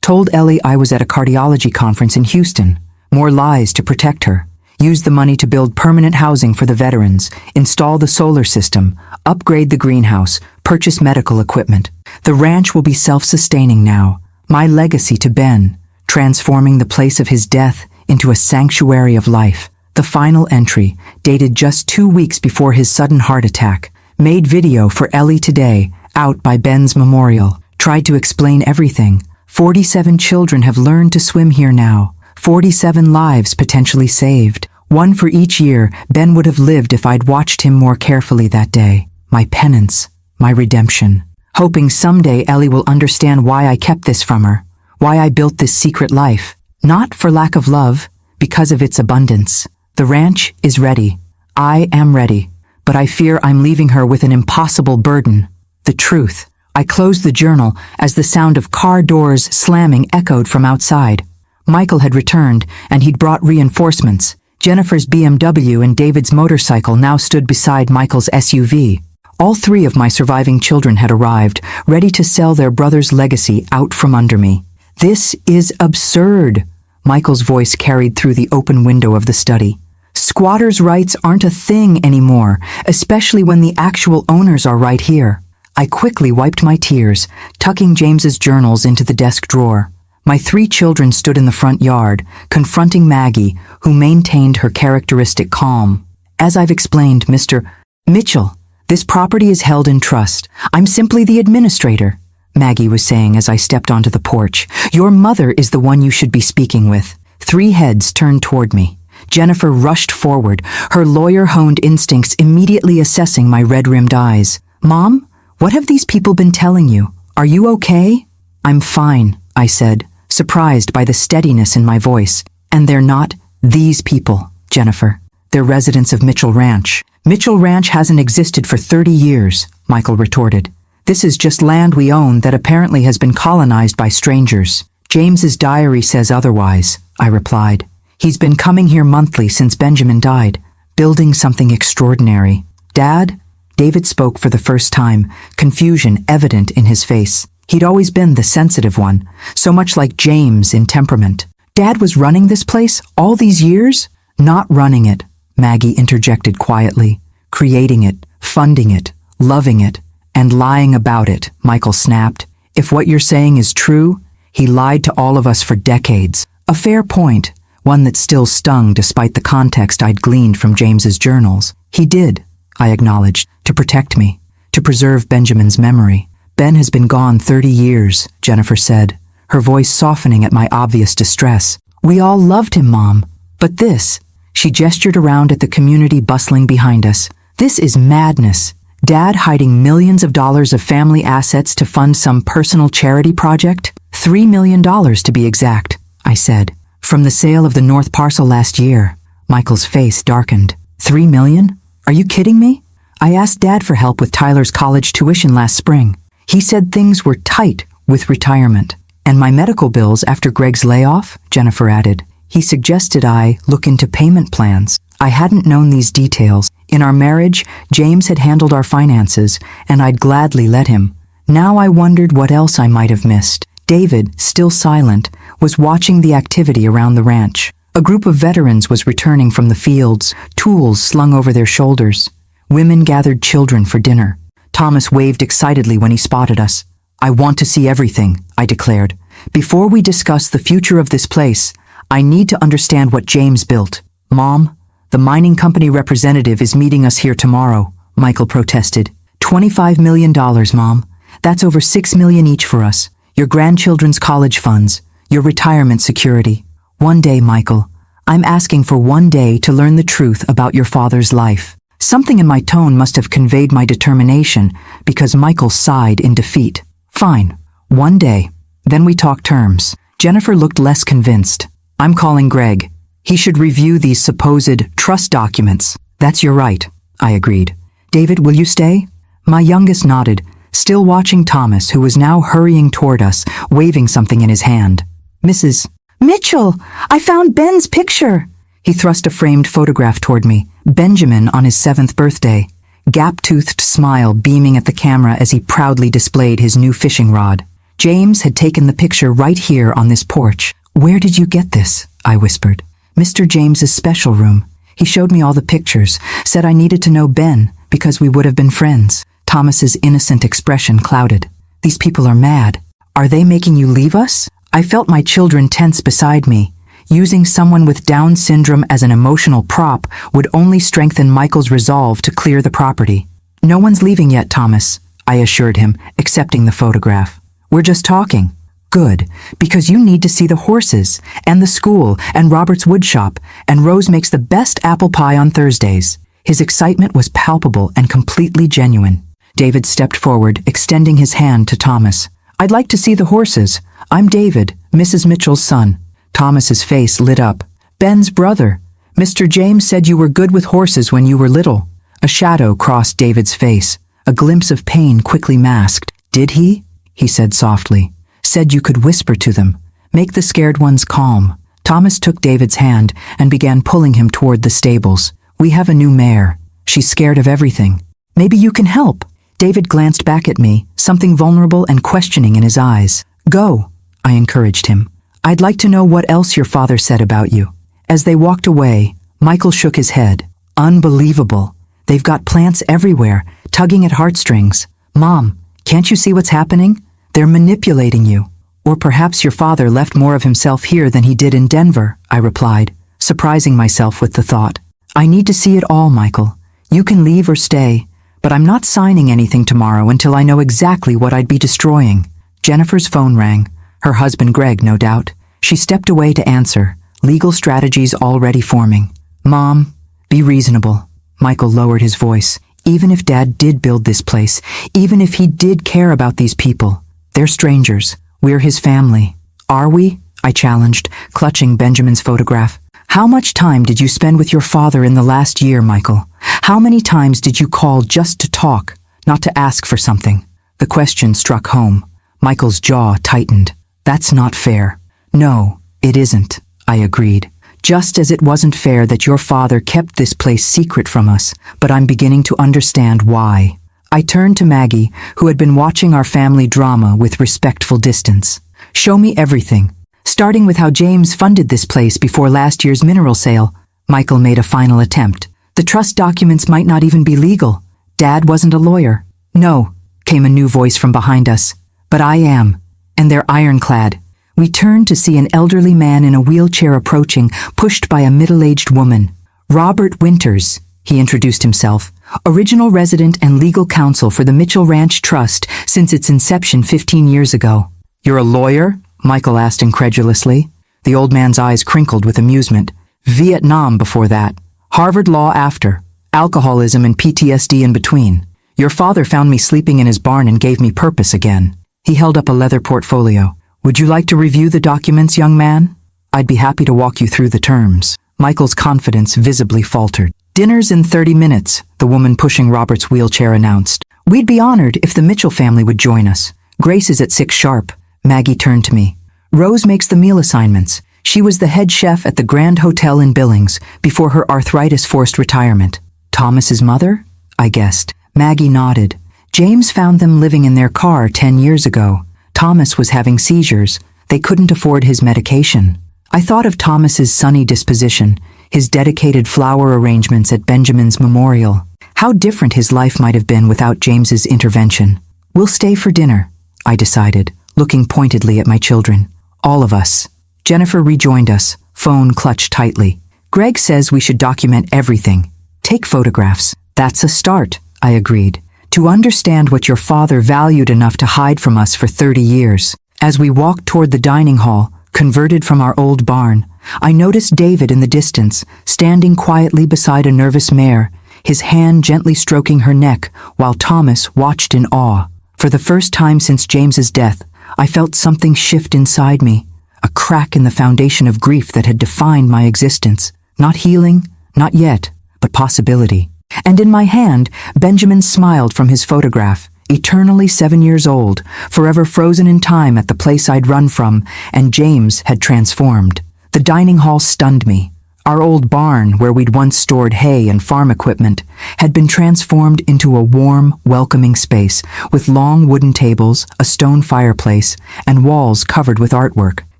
Told Ellie I was at a cardiology conference in Houston. More lies to protect her. Use the money to build permanent housing for the veterans, install the solar system, upgrade the greenhouse, purchase medical equipment. The ranch will be self-sustaining now. My legacy to Ben, transforming the place of his death into a sanctuary of life. The final entry, dated just 2 weeks before his sudden heart attack. Made video for Ellie today, out by Ben's memorial. Tried to explain everything. 47 children have learned to swim here now. 47 lives potentially saved. One for each year Ben would have lived if I'd watched him more carefully that day. My penance, my redemption. Hoping someday Ellie will understand why I kept this from her. Why I built this secret life. Not for lack of love, because of its abundance. The ranch is ready. I am ready. But I fear I'm leaving her with an impossible burden. The truth. I closed the journal as the sound of car doors slamming echoed from outside. Michael had returned, and he'd brought reinforcements. Jennifer's BMW and David's motorcycle now stood beside Michael's SUV. All 3 of my surviving children had arrived, ready to sell their brother's legacy out from under me. This is absurd, Michael's voice carried through the open window of the study. Squatters' rights aren't a thing anymore, especially when the actual owners are right here. I quickly wiped my tears, tucking James's journals into the desk drawer. My 3 children stood in the front yard, confronting Maggie, who maintained her characteristic calm. As I've explained, Mr. Mitchell, this property is held in trust. I'm simply the administrator, Maggie was saying as I stepped onto the porch. Your mother is the one you should be speaking with. 3 heads turned toward me. Jennifer rushed forward, her lawyer-honed instincts immediately assessing my red-rimmed eyes. Mom, what have these people been telling you? Are you okay? I'm fine, I said, surprised by the steadiness in my voice. And they're not these people, Jennifer. They're residents of Mitchell Ranch. Mitchell Ranch hasn't existed for 30 years, Michael retorted. This is just land we own that apparently has been colonized by strangers. James's diary says otherwise, I replied. He's been coming here monthly since Benjamin died, building something extraordinary. Dad? David spoke for the first time, confusion evident in his face. He'd always been the sensitive one, so much like James in temperament. Dad was running this place all these years? Not running it, Maggie interjected quietly. Creating it, funding it, loving it, and lying about it, Michael snapped. If what you're saying is true, he lied to all of us for decades. A fair point, one that still stung despite the context I'd gleaned from James's journals. He did, I acknowledged, to protect me, to preserve Benjamin's memory. Ben has been gone 30 years, Jennifer said, her voice softening at my obvious distress. We all loved him, Mom. But this, she gestured around at the community bustling behind us. This is madness. Dad hiding millions of dollars of family assets to fund some personal charity project? $3 million to be exact, I said. From the sale of the north parcel last year. Michael's face darkened. $3 million? Are you kidding me? I asked Dad for help with Tyler's college tuition last spring. He said things were tight with retirement. And my medical bills after Greg's layoff, Jennifer added. He suggested I look into payment plans. I hadn't known these details. In our marriage, James had handled our finances, and I'd gladly let him. Now I wondered what else I might have missed. David, still silent, was watching the activity around the ranch. A group of veterans was returning from the fields, tools slung over their shoulders. Women gathered children for dinner. Thomas waved excitedly when he spotted us. I want to see everything, I declared. Before we discuss the future of this place, I need to understand what James built. Mom, the mining company representative is meeting us here tomorrow, Michael protested. $25 million, Mom. That's over $6 million each for us. Your grandchildren's college funds, your retirement security. One day, Michael. I'm asking for one day to learn the truth about your father's life. Something in my tone must have conveyed my determination because Michael sighed in defeat. Fine. One day. Then we talk terms. Jennifer looked less convinced. I'm calling Greg. He should review these supposed trust documents. That's your right, I agreed. David, will you stay? My youngest nodded, still watching Thomas, who was now hurrying toward us, waving something in his hand. Mrs. Mitchell, I found Ben's picture. He thrust a framed photograph toward me, Benjamin on his 7th birthday, gap-toothed smile beaming at the camera as he proudly displayed his new fishing rod. James had taken the picture right here on this porch. Where did you get this? I whispered. Mr. James's special room. He showed me all the pictures, said I needed to know Ben because we would have been friends. Thomas's innocent expression clouded. These people are mad. Are they making you leave us? I felt my children tense beside me. Using someone with Down syndrome as an emotional prop would only strengthen Michael's resolve to clear the property. No one's leaving yet, Thomas, I assured him, accepting the photograph. We're just talking. Good, because you need to see the horses, and the school, and Robert's woodshop, and Rose makes the best apple pie on Thursdays. His excitement was palpable and completely genuine. David stepped forward, extending his hand to Thomas. I'd like to see the horses. I'm David, Mrs. Mitchell's son. Thomas's face lit up. Ben's brother. Mr. James said you were good with horses when you were little. A shadow crossed David's face. A glimpse of pain quickly masked. Did he? He said softly. Said you could whisper to them. Make the scared ones calm. Thomas took David's hand and began pulling him toward the stables. We have a new mare. She's scared of everything. Maybe you can help. David glanced back at me, something vulnerable and questioning in his eyes. Go, I encouraged him. I'd like to know what else your father said about you. As they walked away, Michael shook his head. Unbelievable. They've got plants everywhere, tugging at heartstrings. Mom, can't you see what's happening? They're manipulating you. Or perhaps your father left more of himself here than he did in Denver, I replied, surprising myself with the thought. I need to see it all, Michael. You can leave or stay, but I'm not signing anything tomorrow until I know exactly what I'd be destroying. Jennifer's phone rang. Her husband Greg, no doubt. She stepped away to answer, legal strategies already forming. Mom, be reasonable. Michael lowered his voice. Even if Dad did build this place, even if he did care about these people, they're strangers. We're his family. Are we? I challenged, clutching Benjamin's photograph. How much time did you spend with your father in the last year, Michael? How many times did you call just to talk, not to ask for something? The question struck home. Michael's jaw tightened. That's not fair. No, it isn't, I agreed. Just as it wasn't fair that your father kept this place secret from us, but I'm beginning to understand why. I turned to Maggie, who had been watching our family drama with respectful distance. Show me everything. Starting with how James funded this place before last year's mineral sale. Michael made a final attempt. The trust documents might not even be legal. Dad wasn't a lawyer. No, came a new voice from behind us. But I am. And they're ironclad. We turned to see an elderly man in a wheelchair approaching, pushed by a middle-aged woman. Robert Winters, he introduced himself, original resident and legal counsel for the Mitchell Ranch Trust since its inception 15 years ago. You're a lawyer? Michael asked incredulously. The old man's eyes crinkled with amusement. Vietnam before that. Harvard Law after. Alcoholism and PTSD in between. Your father found me sleeping in his barn and gave me purpose again. He held up a leather portfolio. Would you like to review the documents, young man? I'd be happy to walk you through the terms. Michael's confidence visibly faltered. Dinner's in 30 minutes, the woman pushing Robert's wheelchair announced. We'd be honored if the Mitchell family would join us. Grace is at 6 sharp. Maggie turned to me. Rose makes the meal assignments. She was the head chef at the Grand Hotel in Billings before her arthritis forced retirement. Thomas's mother? I guessed. Maggie nodded. James found them living in their car 10 years ago. Thomas was having seizures. They couldn't afford his medication. I thought of Thomas's sunny disposition, his dedicated flower arrangements at Benjamin's memorial. How different his life might have been without James's intervention. We'll stay for dinner, I decided, looking pointedly at my children. All of us. Jennifer rejoined us, phone clutched tightly. Greg says we should document everything. Take photographs. That's a start, I agreed. To understand what your father valued enough to hide from us for 30 years. As we walked toward the dining hall, converted from our old barn, I noticed David in the distance, standing quietly beside a nervous mare, his hand gently stroking her neck while Thomas watched in awe. For the first time since James's death, I felt something shift inside me, a crack in the foundation of grief that had defined my existence. Not healing, not yet, but possibility. And in my hand, Benjamin smiled from his photograph, eternally 7 years old, forever frozen in time at the place I'd run from, and James had transformed. The dining hall stunned me. Our old barn, where we'd once stored hay and farm equipment, had been transformed into a warm, welcoming space with long wooden tables, a stone fireplace, and walls covered with artwork,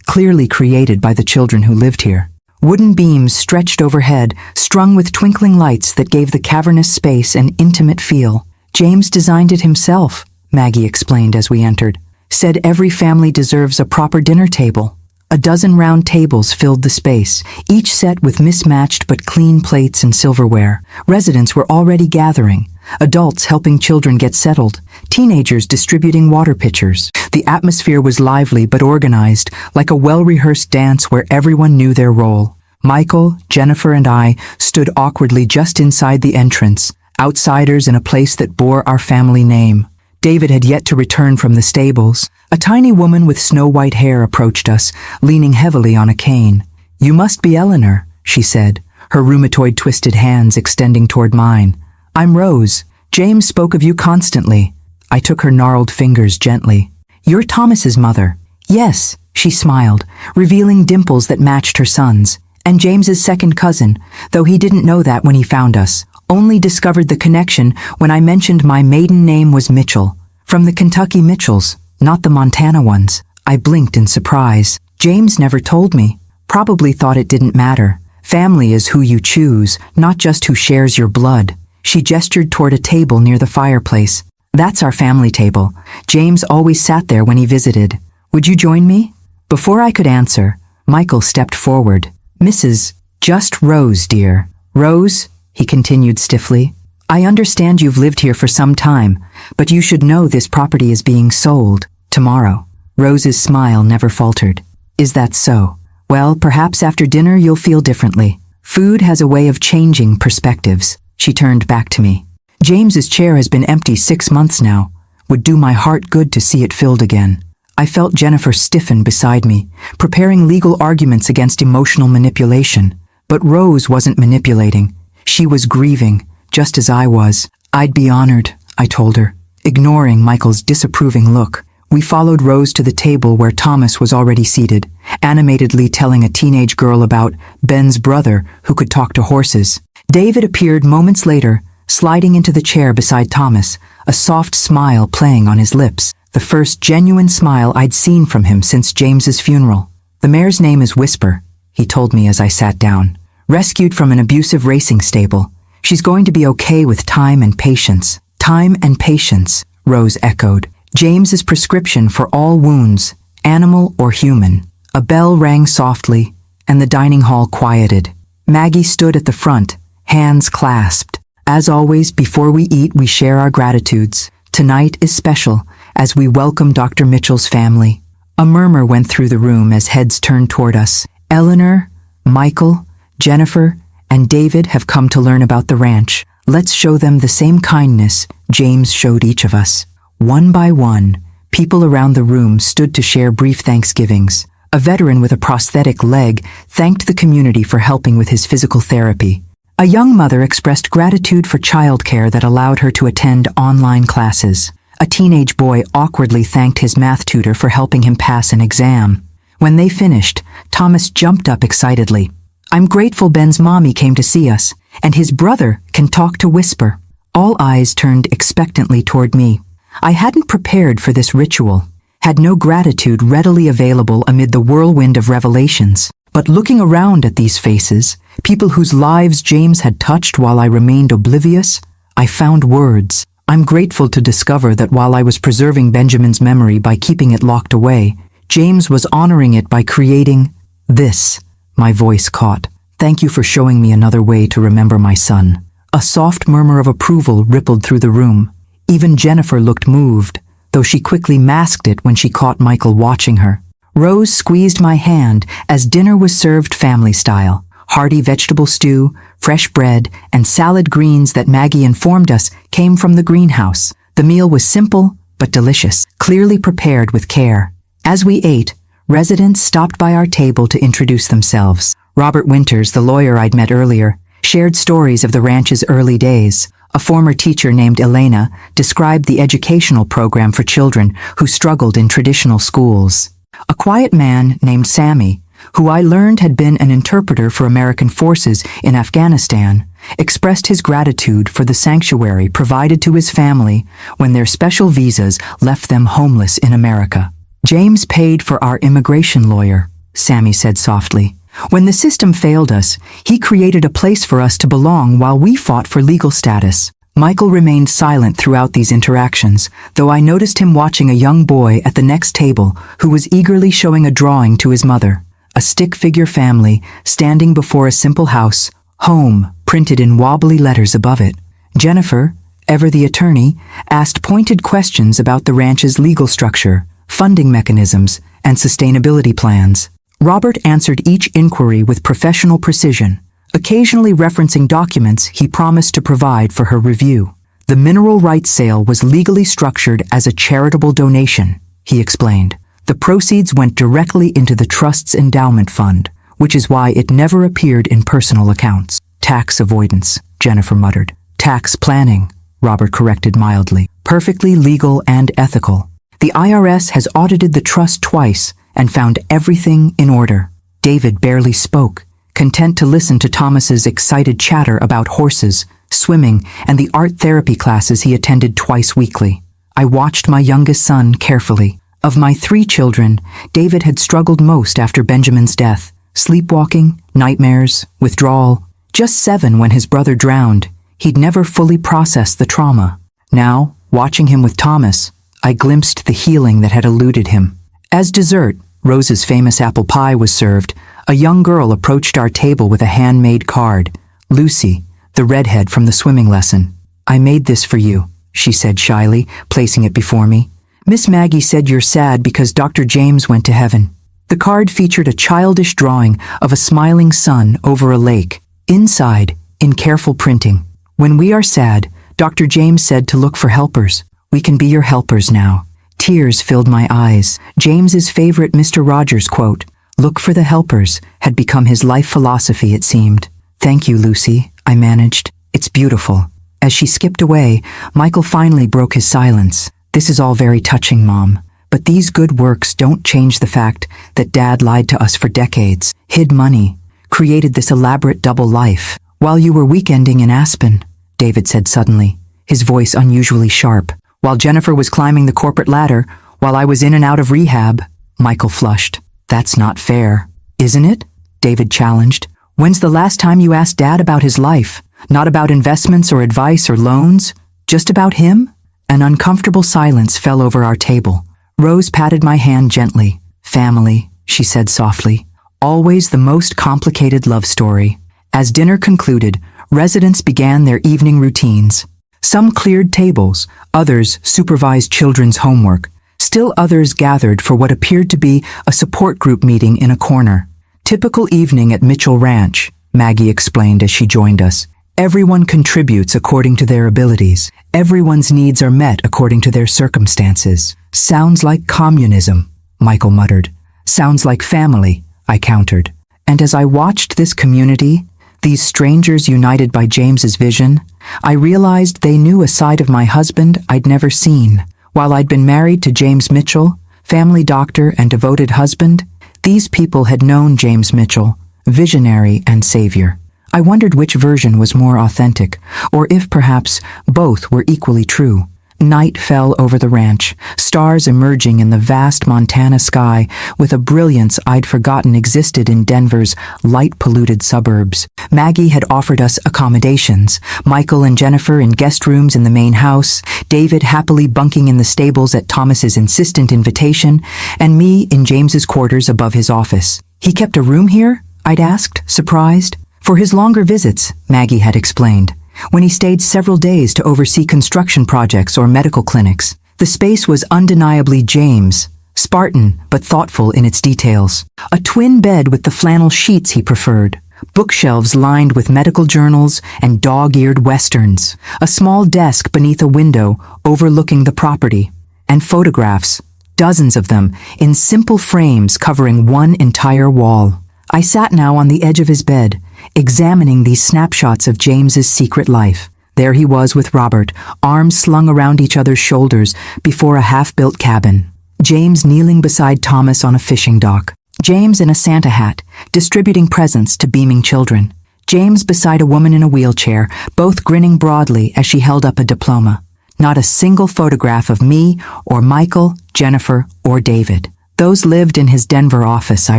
clearly created by the children who lived here. Wooden beams stretched overhead, strung with twinkling lights that gave the cavernous space an intimate feel. James designed it himself, Maggie explained as we entered. Said every family deserves a proper dinner table. A dozen round tables filled the space, each set with mismatched but clean plates and silverware. Residents were already gathering, adults helping children get settled, teenagers distributing water pitchers. The atmosphere was lively but organized, like a well-rehearsed dance where everyone knew their role. Michael, Jennifer, and I stood awkwardly just inside the entrance, outsiders in a place that bore our family name. David had yet to return from the stables. A tiny woman with snow-white hair approached us, leaning heavily on a cane. "You must be Eleanor," she said, her rheumatoid-twisted hands extending toward mine. "I'm Rose. James spoke of you constantly." I took her gnarled fingers gently. "You're Thomas's mother." "Yes," she smiled, revealing dimples that matched her son's. "And James's second cousin, though he didn't know that when he found us. Only discovered the connection when I mentioned my maiden name was Mitchell. From the Kentucky Mitchells, not the Montana ones." I blinked in surprise. "James never told me. Probably thought it didn't matter. Family is who you choose, not just who shares your blood." She gestured toward a table near the fireplace. "That's our family table. James always sat there when he visited. Would you join me?" Before I could answer, Michael stepped forward. "Mrs. Just Rose, dear." "Rose," he continued stiffly, "I understand you've lived here for some time, but you should know this property is being sold tomorrow." Rose's smile never faltered. "Is that so? Well, perhaps after dinner you'll feel differently. Food has a way of changing perspectives." She turned back to me. "James's chair has been empty 6 months now. Would do my heart good to see it filled again." I felt Jennifer stiffen beside me, preparing legal arguments against emotional manipulation. But Rose wasn't manipulating. She was grieving, just as I was. "I'd be honored," I told her, ignoring Michael's disapproving look. We followed Rose to the table where Thomas was already seated, animatedly telling a teenage girl about Ben's brother who could talk to horses. David appeared moments later, sliding into the chair beside Thomas, a soft smile playing on his lips, the first genuine smile I'd seen from him since James's funeral. "The mare's name is Whisper," he told me as I sat down. "Rescued from an abusive racing stable. She's going to be okay with time and patience." "Time and patience," Rose echoed. "James's prescription for all wounds, animal or human." A bell rang softly, and the dining hall quieted. Maggie stood at the front, hands clasped. "As always, before we eat, we share our gratitudes. Tonight is special, as we welcome Dr. Mitchell's family." A murmur went through the room as heads turned toward us. "Eleanor, Michael, Jennifer, and David have come to learn about the ranch. Let's show them the same kindness James showed each of us." One by one, people around the room stood to share brief thanksgivings. A veteran with a prosthetic leg thanked the community for helping with his physical therapy. A young mother expressed gratitude for childcare that allowed her to attend online classes. A teenage boy awkwardly thanked his math tutor for helping him pass an exam. When they finished, Thomas jumped up excitedly. "I'm grateful Ben's mommy came to see us, and his brother can talk to Whisper." All eyes turned expectantly toward me. I hadn't prepared for this ritual, had no gratitude readily available amid the whirlwind of revelations. But looking around at these faces, people whose lives James had touched while I remained oblivious, I found words. I'm grateful to discover that while I was preserving Benjamin's memory by keeping it locked away, James was honoring it by creating this. My voice caught. "Thank you for showing me another way to remember my son." A soft murmur of approval rippled through the room. Even Jennifer looked moved, though she quickly masked it when she caught Michael watching her. Rose squeezed my hand as dinner was served family style. Hearty vegetable stew, Fresh bread and salad greens that Maggie informed us came from the greenhouse. The meal was simple but delicious, clearly prepared with care. As we ate, residents stopped by our table to introduce themselves. Robert Winters, the lawyer I'd met earlier, shared stories of the ranch's early days. A former teacher named Elena described the educational program for children who struggled in traditional schools. A quiet man named Sammy, who I learned had been an interpreter for American forces in Afghanistan, expressed his gratitude for the sanctuary provided to his family when their special visas left them homeless in America. James paid for our immigration lawyer, Sammy said softly. When the system failed us, he created a place for us to belong while we fought for legal status. Michael remained silent throughout these interactions, though I noticed him watching a young boy at the next table who was eagerly showing a drawing to his mother. A stick figure family standing before a simple house, home, printed in wobbly letters above it. Jennifer, ever the attorney, asked pointed questions about the ranch's legal structure, funding mechanisms, and sustainability plans. Robert answered each inquiry with professional precision, occasionally referencing documents he promised to provide for her review. The mineral rights sale was legally structured as a charitable donation, he explained. The proceeds went directly into the trust's endowment fund, which is why it never appeared in personal accounts. Tax avoidance, Jennifer muttered. Tax planning, Robert corrected mildly. Perfectly legal and ethical. The IRS has audited the trust twice and found everything in order. David barely spoke, content to listen to Thomas's excited chatter about horses, swimming, and the art therapy classes he attended twice weekly. I watched my youngest son carefully. Of my 3 children, David had struggled most after Benjamin's death. Sleepwalking, nightmares, withdrawal. Just 7 when his brother drowned. He'd never fully processed the trauma. Now, watching him with Thomas, I glimpsed the healing that had eluded him. As dessert, Rose's famous apple pie was served. A young girl approached our table with a handmade card. Lucy, the redhead from the swimming lesson. I made this for you, she said shyly, placing it before me. Miss Maggie said you're sad because Dr. James went to heaven. The card featured a childish drawing of a smiling sun over a lake. Inside, in careful printing, when we are sad, Dr. James said to look for helpers. We can be your helpers now. Tears filled my eyes. James's favorite Mr. Rogers quote, "Look for the helpers," had become his life philosophy, it seemed. Thank you, Lucy, I managed. It's beautiful. As she skipped away, Michael finally broke his silence. This is all very touching, Mom, but these good works don't change the fact that Dad lied to us for decades, hid money, created this elaborate double life. While you were weekending in Aspen, David said suddenly, his voice unusually sharp. While Jennifer was climbing the corporate ladder, while I was in and out of rehab, Michael flushed. That's not fair. Isn't it? David challenged. When's the last time you asked Dad about his life? Not about investments or advice or loans? Just about him? An uncomfortable silence fell over our table. Rose patted my hand gently. Family, she said softly. Always the most complicated love story. As dinner concluded, residents began their evening routines. Some cleared tables, others supervised children's homework. Still others gathered for what appeared to be a support group meeting in a corner. Typical evening at Mitchell Ranch, Maggie explained as she joined us. Everyone contributes according to their abilities. Everyone's needs are met according to their circumstances. Sounds like communism, Michael muttered. Sounds like family, I countered. And as I watched this community, these strangers united by James's vision, I realized they knew a side of my husband I'd never seen. While I'd been married to James Mitchell, family doctor and devoted husband, these people had known James Mitchell, visionary and savior. I wondered which version was more authentic, or if perhaps both were equally true. Night fell over the ranch, stars emerging in the vast Montana sky with a brilliance I'd forgotten existed in Denver's light-polluted suburbs. Maggie had offered us accommodations, Michael and Jennifer in guest rooms in the main house, David happily bunking in the stables at Thomas's insistent invitation, and me in James's quarters above his office. He kept a room here? I'd asked, surprised. For his longer visits, Maggie had explained. When he stayed several days to oversee construction projects or medical clinics. The space was undeniably James, Spartan but thoughtful in its details. A twin bed with the flannel sheets he preferred, bookshelves lined with medical journals and dog-eared westerns, a small desk beneath a window overlooking the property, and photographs, dozens of them, in simple frames covering one entire wall. I sat now on the edge of his bed, examining these snapshots of James's secret life. There he was with Robert, arms slung around each other's shoulders before a half-built cabin. James kneeling beside Thomas on a fishing dock. James in a Santa hat, distributing presents to beaming children. James beside a woman in a wheelchair, both grinning broadly as she held up a diploma. Not a single photograph of me or Michael, Jennifer, or David. Those lived in his Denver office, I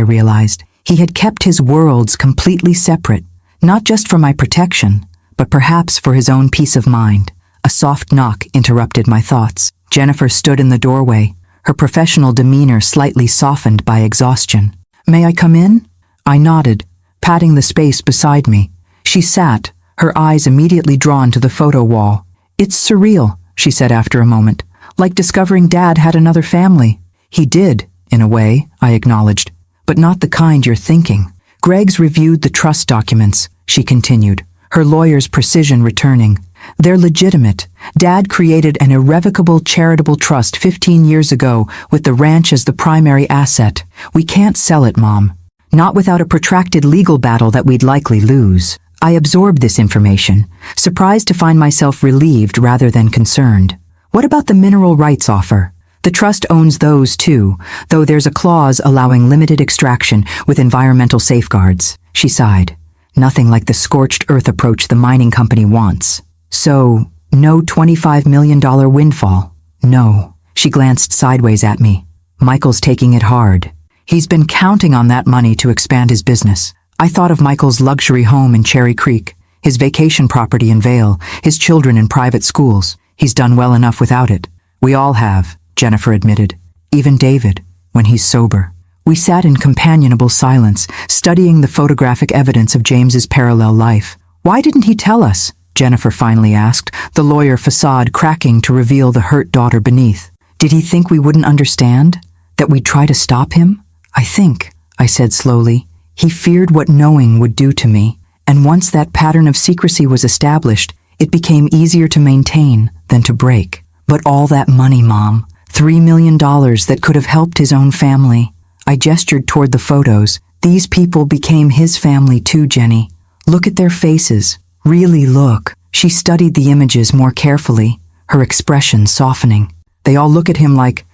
realized. He had kept his worlds completely separate, not just for my protection, but perhaps for his own peace of mind. A soft knock interrupted my thoughts. Jennifer stood in the doorway, her professional demeanor slightly softened by exhaustion. "May I come in?" I nodded, patting the space beside me. She sat, her eyes immediately drawn to the photo wall. "It's surreal," she said after a moment, "like discovering Dad had another family." "He did, in a way," I acknowledged, "but not the kind you're thinking." "Greg's reviewed the trust documents," she continued, her lawyer's precision returning. "They're legitimate. Dad created an irrevocable charitable trust 15 years ago with the ranch as the primary asset. We can't sell it, Mom. Not without a protracted legal battle that we'd likely lose." I absorbed this information, surprised to find myself relieved rather than concerned. "What about the mineral rights offer?" "The trust owns those too, though there's a clause allowing limited extraction with environmental safeguards." She sighed. "Nothing like the scorched earth approach the mining company wants." "So, no $25 million windfall?" "No." She glanced sideways at me. "Michael's taking it hard. He's been counting on that money to expand his business." I thought of Michael's luxury home in Cherry Creek, his vacation property in Vail, his children in private schools. He's done well enough without it. "We all have," Jennifer admitted. "Even David, when he's sober." We sat in companionable silence, studying the photographic evidence of James's parallel life. "Why didn't he tell us?" Jennifer finally asked, the lawyer facade cracking to reveal the hurt daughter beneath. "Did he think we wouldn't understand? That we'd try to stop him?" "I think," I said slowly, "he feared what knowing would do to me, and once that pattern of secrecy was established, it became easier to maintain than to break." "But all that money, Mom, $3 million that could have helped his own family." I gestured toward the photos. "These people became his family too, Jenny. Look at their faces. Really look." She studied the images more carefully, her expression softening. "They all look at him like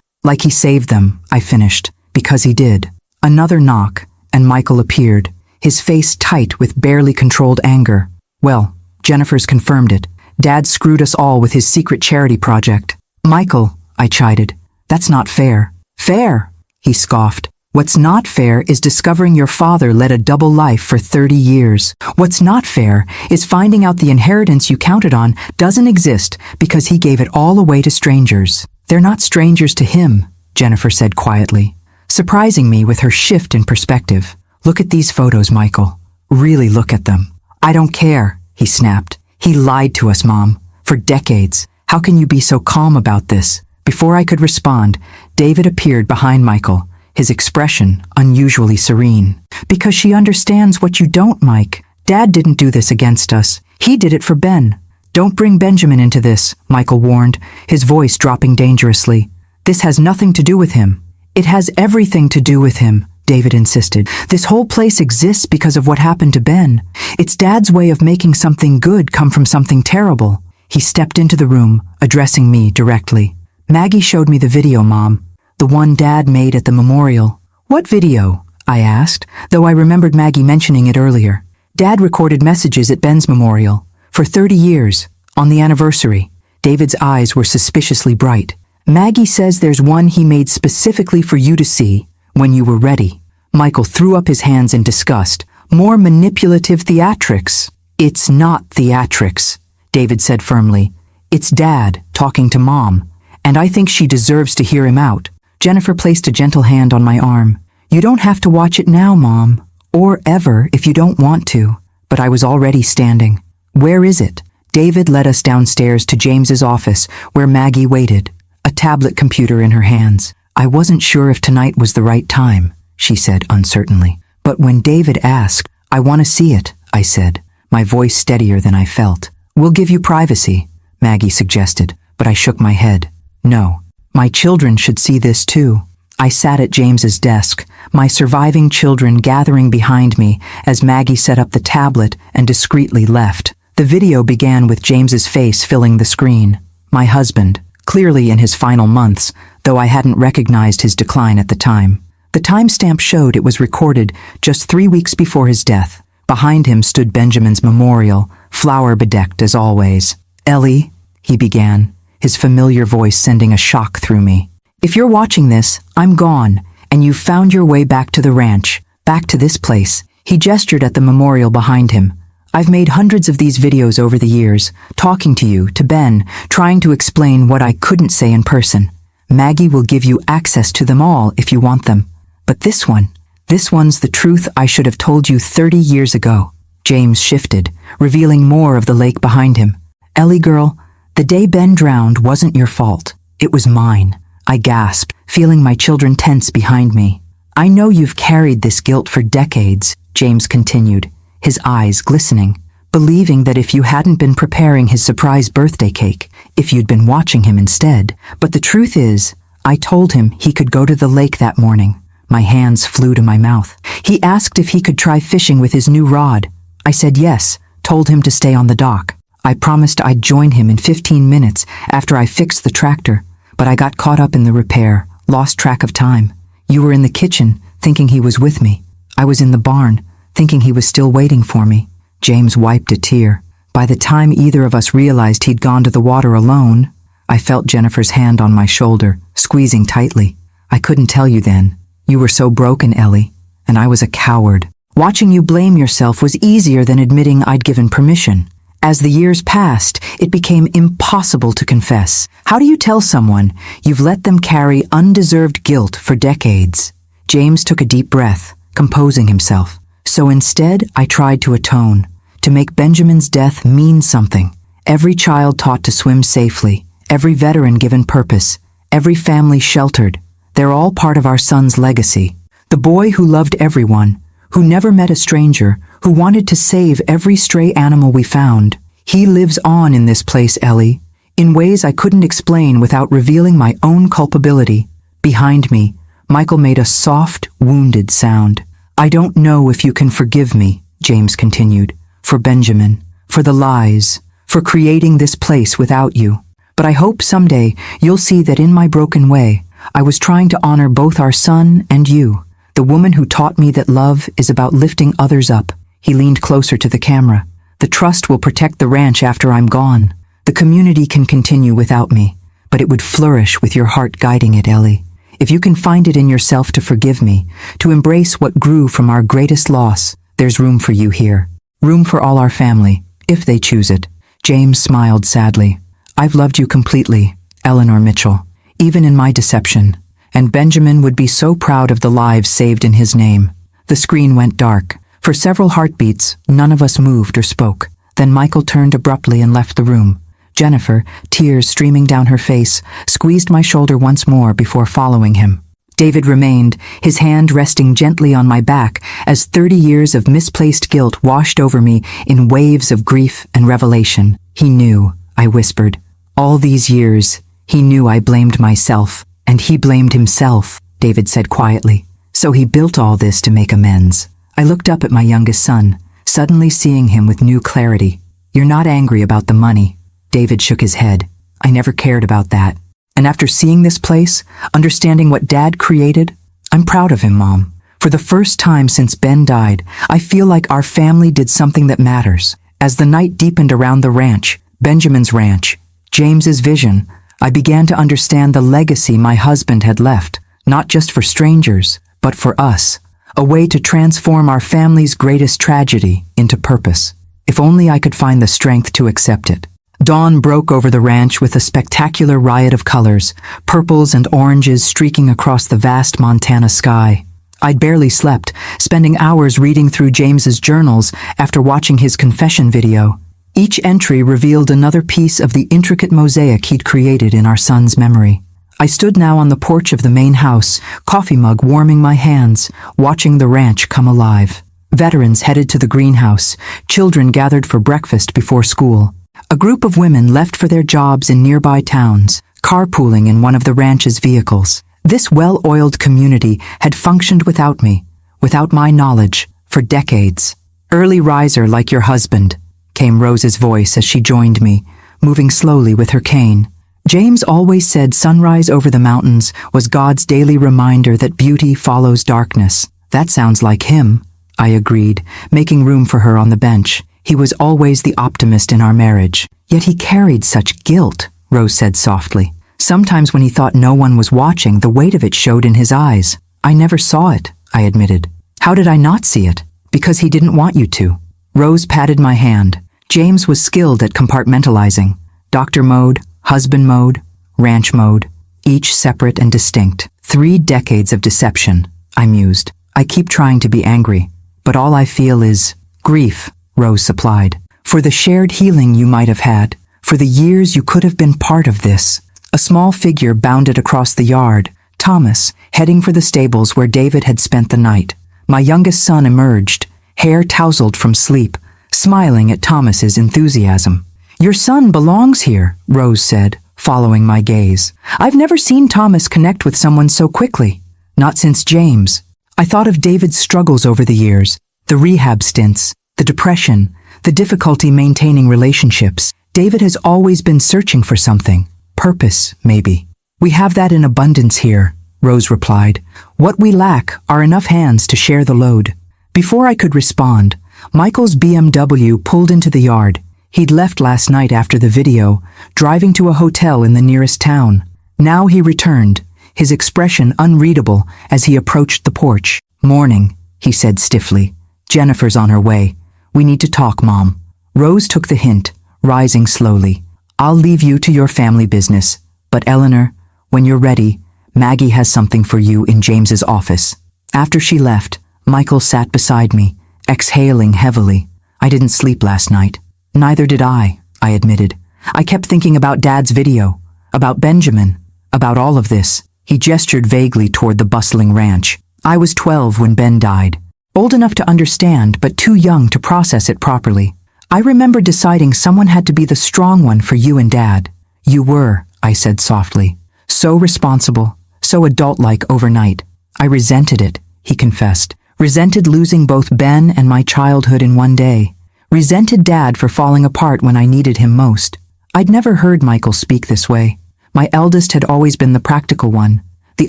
he saved them," I finished, "because he did." Another knock, and Michael appeared, his face tight with barely controlled anger. "Well, Jennifer's confirmed it. Dad screwed us all with his secret charity project." "Michael," I chided, "that's not fair." "Fair?" he scoffed. "What's not fair is discovering your father led a double life for 30 years. What's not fair is finding out the inheritance you counted on doesn't exist because he gave it all away to strangers." "They're not strangers to him," Jennifer said quietly, surprising me with her shift in perspective. "Look at these photos, Michael. Really look at them." "I don't care," he snapped. "He lied to us, Mom, for decades. How can you be so calm about this?" Before I could respond, David appeared behind Michael, his expression unusually serene. "Because she understands what you don't, Mike. Dad didn't do this against us. He did it for Ben." "Don't bring Benjamin into this," Michael warned, his voice dropping dangerously. "This has nothing to do with him." "It has everything to do with him," David insisted. "This whole place exists because of what happened to Ben. It's Dad's way of making something good come from something terrible." He stepped into the room, addressing me directly. "Maggie showed me the video, Mom. The one Dad made at the memorial." "What video?" I asked, though I remembered Maggie mentioning it earlier. "Dad recorded messages at Ben's memorial. For 30 years, on the anniversary." David's eyes were suspiciously bright. "Maggie says there's one he made specifically for you to see, when you were ready." Michael threw up his hands in disgust. "More manipulative theatrics." "It's not theatrics," David said firmly. "It's Dad talking to Mom, and I think she deserves to hear him out." Jennifer placed a gentle hand on my arm. "You don't have to watch it now, Mom, or ever if you don't want to." But I was already standing. "Where is it?" David led us downstairs to James's office, where Maggie waited, a tablet computer in her hands. "I wasn't sure if tonight was the right time," she said uncertainly. But when David asked, I want to see it, I said, my voice steadier than I felt. We'll give you privacy, Maggie suggested, but I shook my head. No, my children should see this too. I sat at James's desk, my surviving children gathering behind me as Maggie set up the tablet and discreetly left. The video began with James's face filling the screen. My husband, clearly in his final months, though I hadn't recognized his decline at the time. The timestamp showed it was recorded just 3 weeks before his death. Behind him stood Benjamin's memorial, flower-bedecked as always. "Ellie," he began, his familiar voice sending a shock through me. "If you're watching this, I'm gone, and you've found your way back to the ranch, back to this place." He gestured at the memorial behind him. "I've made hundreds of these videos over the years, talking to you, to Ben, trying to explain what I couldn't say in person. Maggie will give you access to them all if you want them. But this one's the truth I should have told you 30 years ago." James shifted, revealing more of the lake behind him. "Ellie girl, the day Ben drowned wasn't your fault. It was mine," I gasped, feeling my children tense behind me. "I know you've carried this guilt for decades," James continued, his eyes glistening, "believing that if you hadn't been preparing his surprise birthday cake, if you'd been watching him instead. But the truth is, I told him he could go to the lake that morning." My hands flew to my mouth. "He asked if he could try fishing with his new rod. I said yes, told him to stay on the dock. I promised I'd join him in 15 minutes after I fixed the tractor, but I got caught up in the repair, lost track of time. You were in the kitchen, thinking he was with me. I was in the barn, thinking he was still waiting for me." James wiped a tear. "By the time either of us realized he'd gone to the water alone," I felt Jennifer's hand on my shoulder, squeezing tightly. "I couldn't tell you then. You were so broken, Ellie, and I was a coward. Watching you blame yourself was easier than admitting I'd given permission. As the years passed, it became impossible to confess. How do you tell someone you've let them carry undeserved guilt for decades?" James took a deep breath, composing himself. "So instead, I tried to atone, to make Benjamin's death mean something. Every child taught to swim safely, every veteran given purpose, every family sheltered. They're all part of our son's legacy. The boy who loved everyone, who never met a stranger, who wanted to save every stray animal we found. He lives on in this place, Ellie, in ways I couldn't explain without revealing my own culpability." Behind me, Michael made a soft, wounded sound. "I don't know if you can forgive me," James continued, "for Benjamin, for the lies, for creating this place without you. But I hope someday you'll see that in my broken way, I was trying to honor both our son and you, the woman who taught me that love is about lifting others up." He leaned closer to the camera. "The trust will protect the ranch after I'm gone. The community can continue without me, but it would flourish with your heart guiding it, Ellie. If you can find it in yourself to forgive me, to embrace what grew from our greatest loss, there's room for you here. Room for all our family, if they choose it." James smiled sadly. "I've loved you completely, Eleanor Mitchell, even in my deception, and Benjamin would be so proud of the lives saved in his name." The screen went dark. For several heartbeats, none of us moved or spoke. Then Michael turned abruptly and left the room. Jennifer, tears streaming down her face, squeezed my shoulder once more before following him. David remained, his hand resting gently on my back as 30 years of misplaced guilt washed over me in waves of grief and revelation. "He knew," I whispered. "All these years, he knew I blamed myself, and he blamed himself," David said quietly. "So he built all this to make amends." I looked up at my youngest son, suddenly seeing him with new clarity. "You're not angry about the money." David shook his head. "I never cared about that. And after seeing this place, understanding what Dad created, I'm proud of him, Mom. For the first time since Ben died, I feel like our family did something that matters." As the night deepened around the ranch, Benjamin's ranch, James's vision, I began to understand the legacy my husband had left, not just for strangers, but for us. A way to transform our family's greatest tragedy into purpose. If only I could find the strength to accept it. Dawn broke over the ranch with a spectacular riot of colors, purples and oranges streaking across the vast Montana sky. I'd barely slept, spending hours reading through James's journals after watching his confession video. Each entry revealed another piece of the intricate mosaic he'd created in our son's memory. I stood now on the porch of the main house, coffee mug warming my hands, watching the ranch come alive. Veterans headed to the greenhouse, children gathered for breakfast before school. A group of women left for their jobs in nearby towns, carpooling in one of the ranch's vehicles. This well-oiled community had functioned without me, without my knowledge, for decades. "Early riser like your husband," came Rose's voice as she joined me, moving slowly with her cane. James always said sunrise over the mountains was God's daily reminder that beauty follows darkness. That sounds like him, I agreed, making room for her on the bench. He was always the optimist in our marriage. Yet he carried such guilt, Rose said softly. Sometimes when he thought no one was watching, the weight of it showed in his eyes. I never saw it, I admitted. How did I not see it? Because he didn't want you to. Rose patted my hand. James was skilled at compartmentalizing. Doctor mode, husband mode, ranch mode, each separate and distinct. 3 decades of deception, I mused. I keep trying to be angry, but all I feel is grief, Rose supplied. For the shared healing you might have had, for the years you could have been part of this. A small figure bounded across the yard, Thomas, heading for the stables where David had spent the night. My youngest son emerged, hair tousled from sleep, smiling at Thomas's enthusiasm. "Your son belongs here," Rose said, following my gaze. "I've never seen Thomas connect with someone so quickly. Not since James." I thought of David's struggles over the years, the rehab stints, the depression, the difficulty maintaining relationships. David has always been searching for something. Purpose, maybe. "We have that in abundance here," Rose replied. "What we lack are enough hands to share the load." Before I could respond, Michael's BMW pulled into the yard. He'd left last night after the video, driving to a hotel in the nearest town. Now he returned, his expression unreadable as he approached the porch. "Morning," he said stiffly. "Jennifer's on her way. We need to talk, Mom." Rose took the hint, rising slowly. "I'll leave you to your family business, but Eleanor, when you're ready, Maggie has something for you in James's office." After she left, Michael sat beside me, exhaling heavily. "I didn't sleep last night." "Neither did I admitted. "I kept thinking about Dad's video, about Benjamin, about all of this." He gestured vaguely toward the bustling ranch. "I was 12 when Ben died. Old enough to understand, but too young to process it properly. I remember deciding someone had to be the strong one for you and Dad. You were," I said softly. "So responsible, so adult-like overnight. I resented it," he confessed. "Resented losing both Ben and my childhood in one day. Resented Dad for falling apart when I needed him most." I'd never heard Michael speak this way. My eldest had always been the practical one, the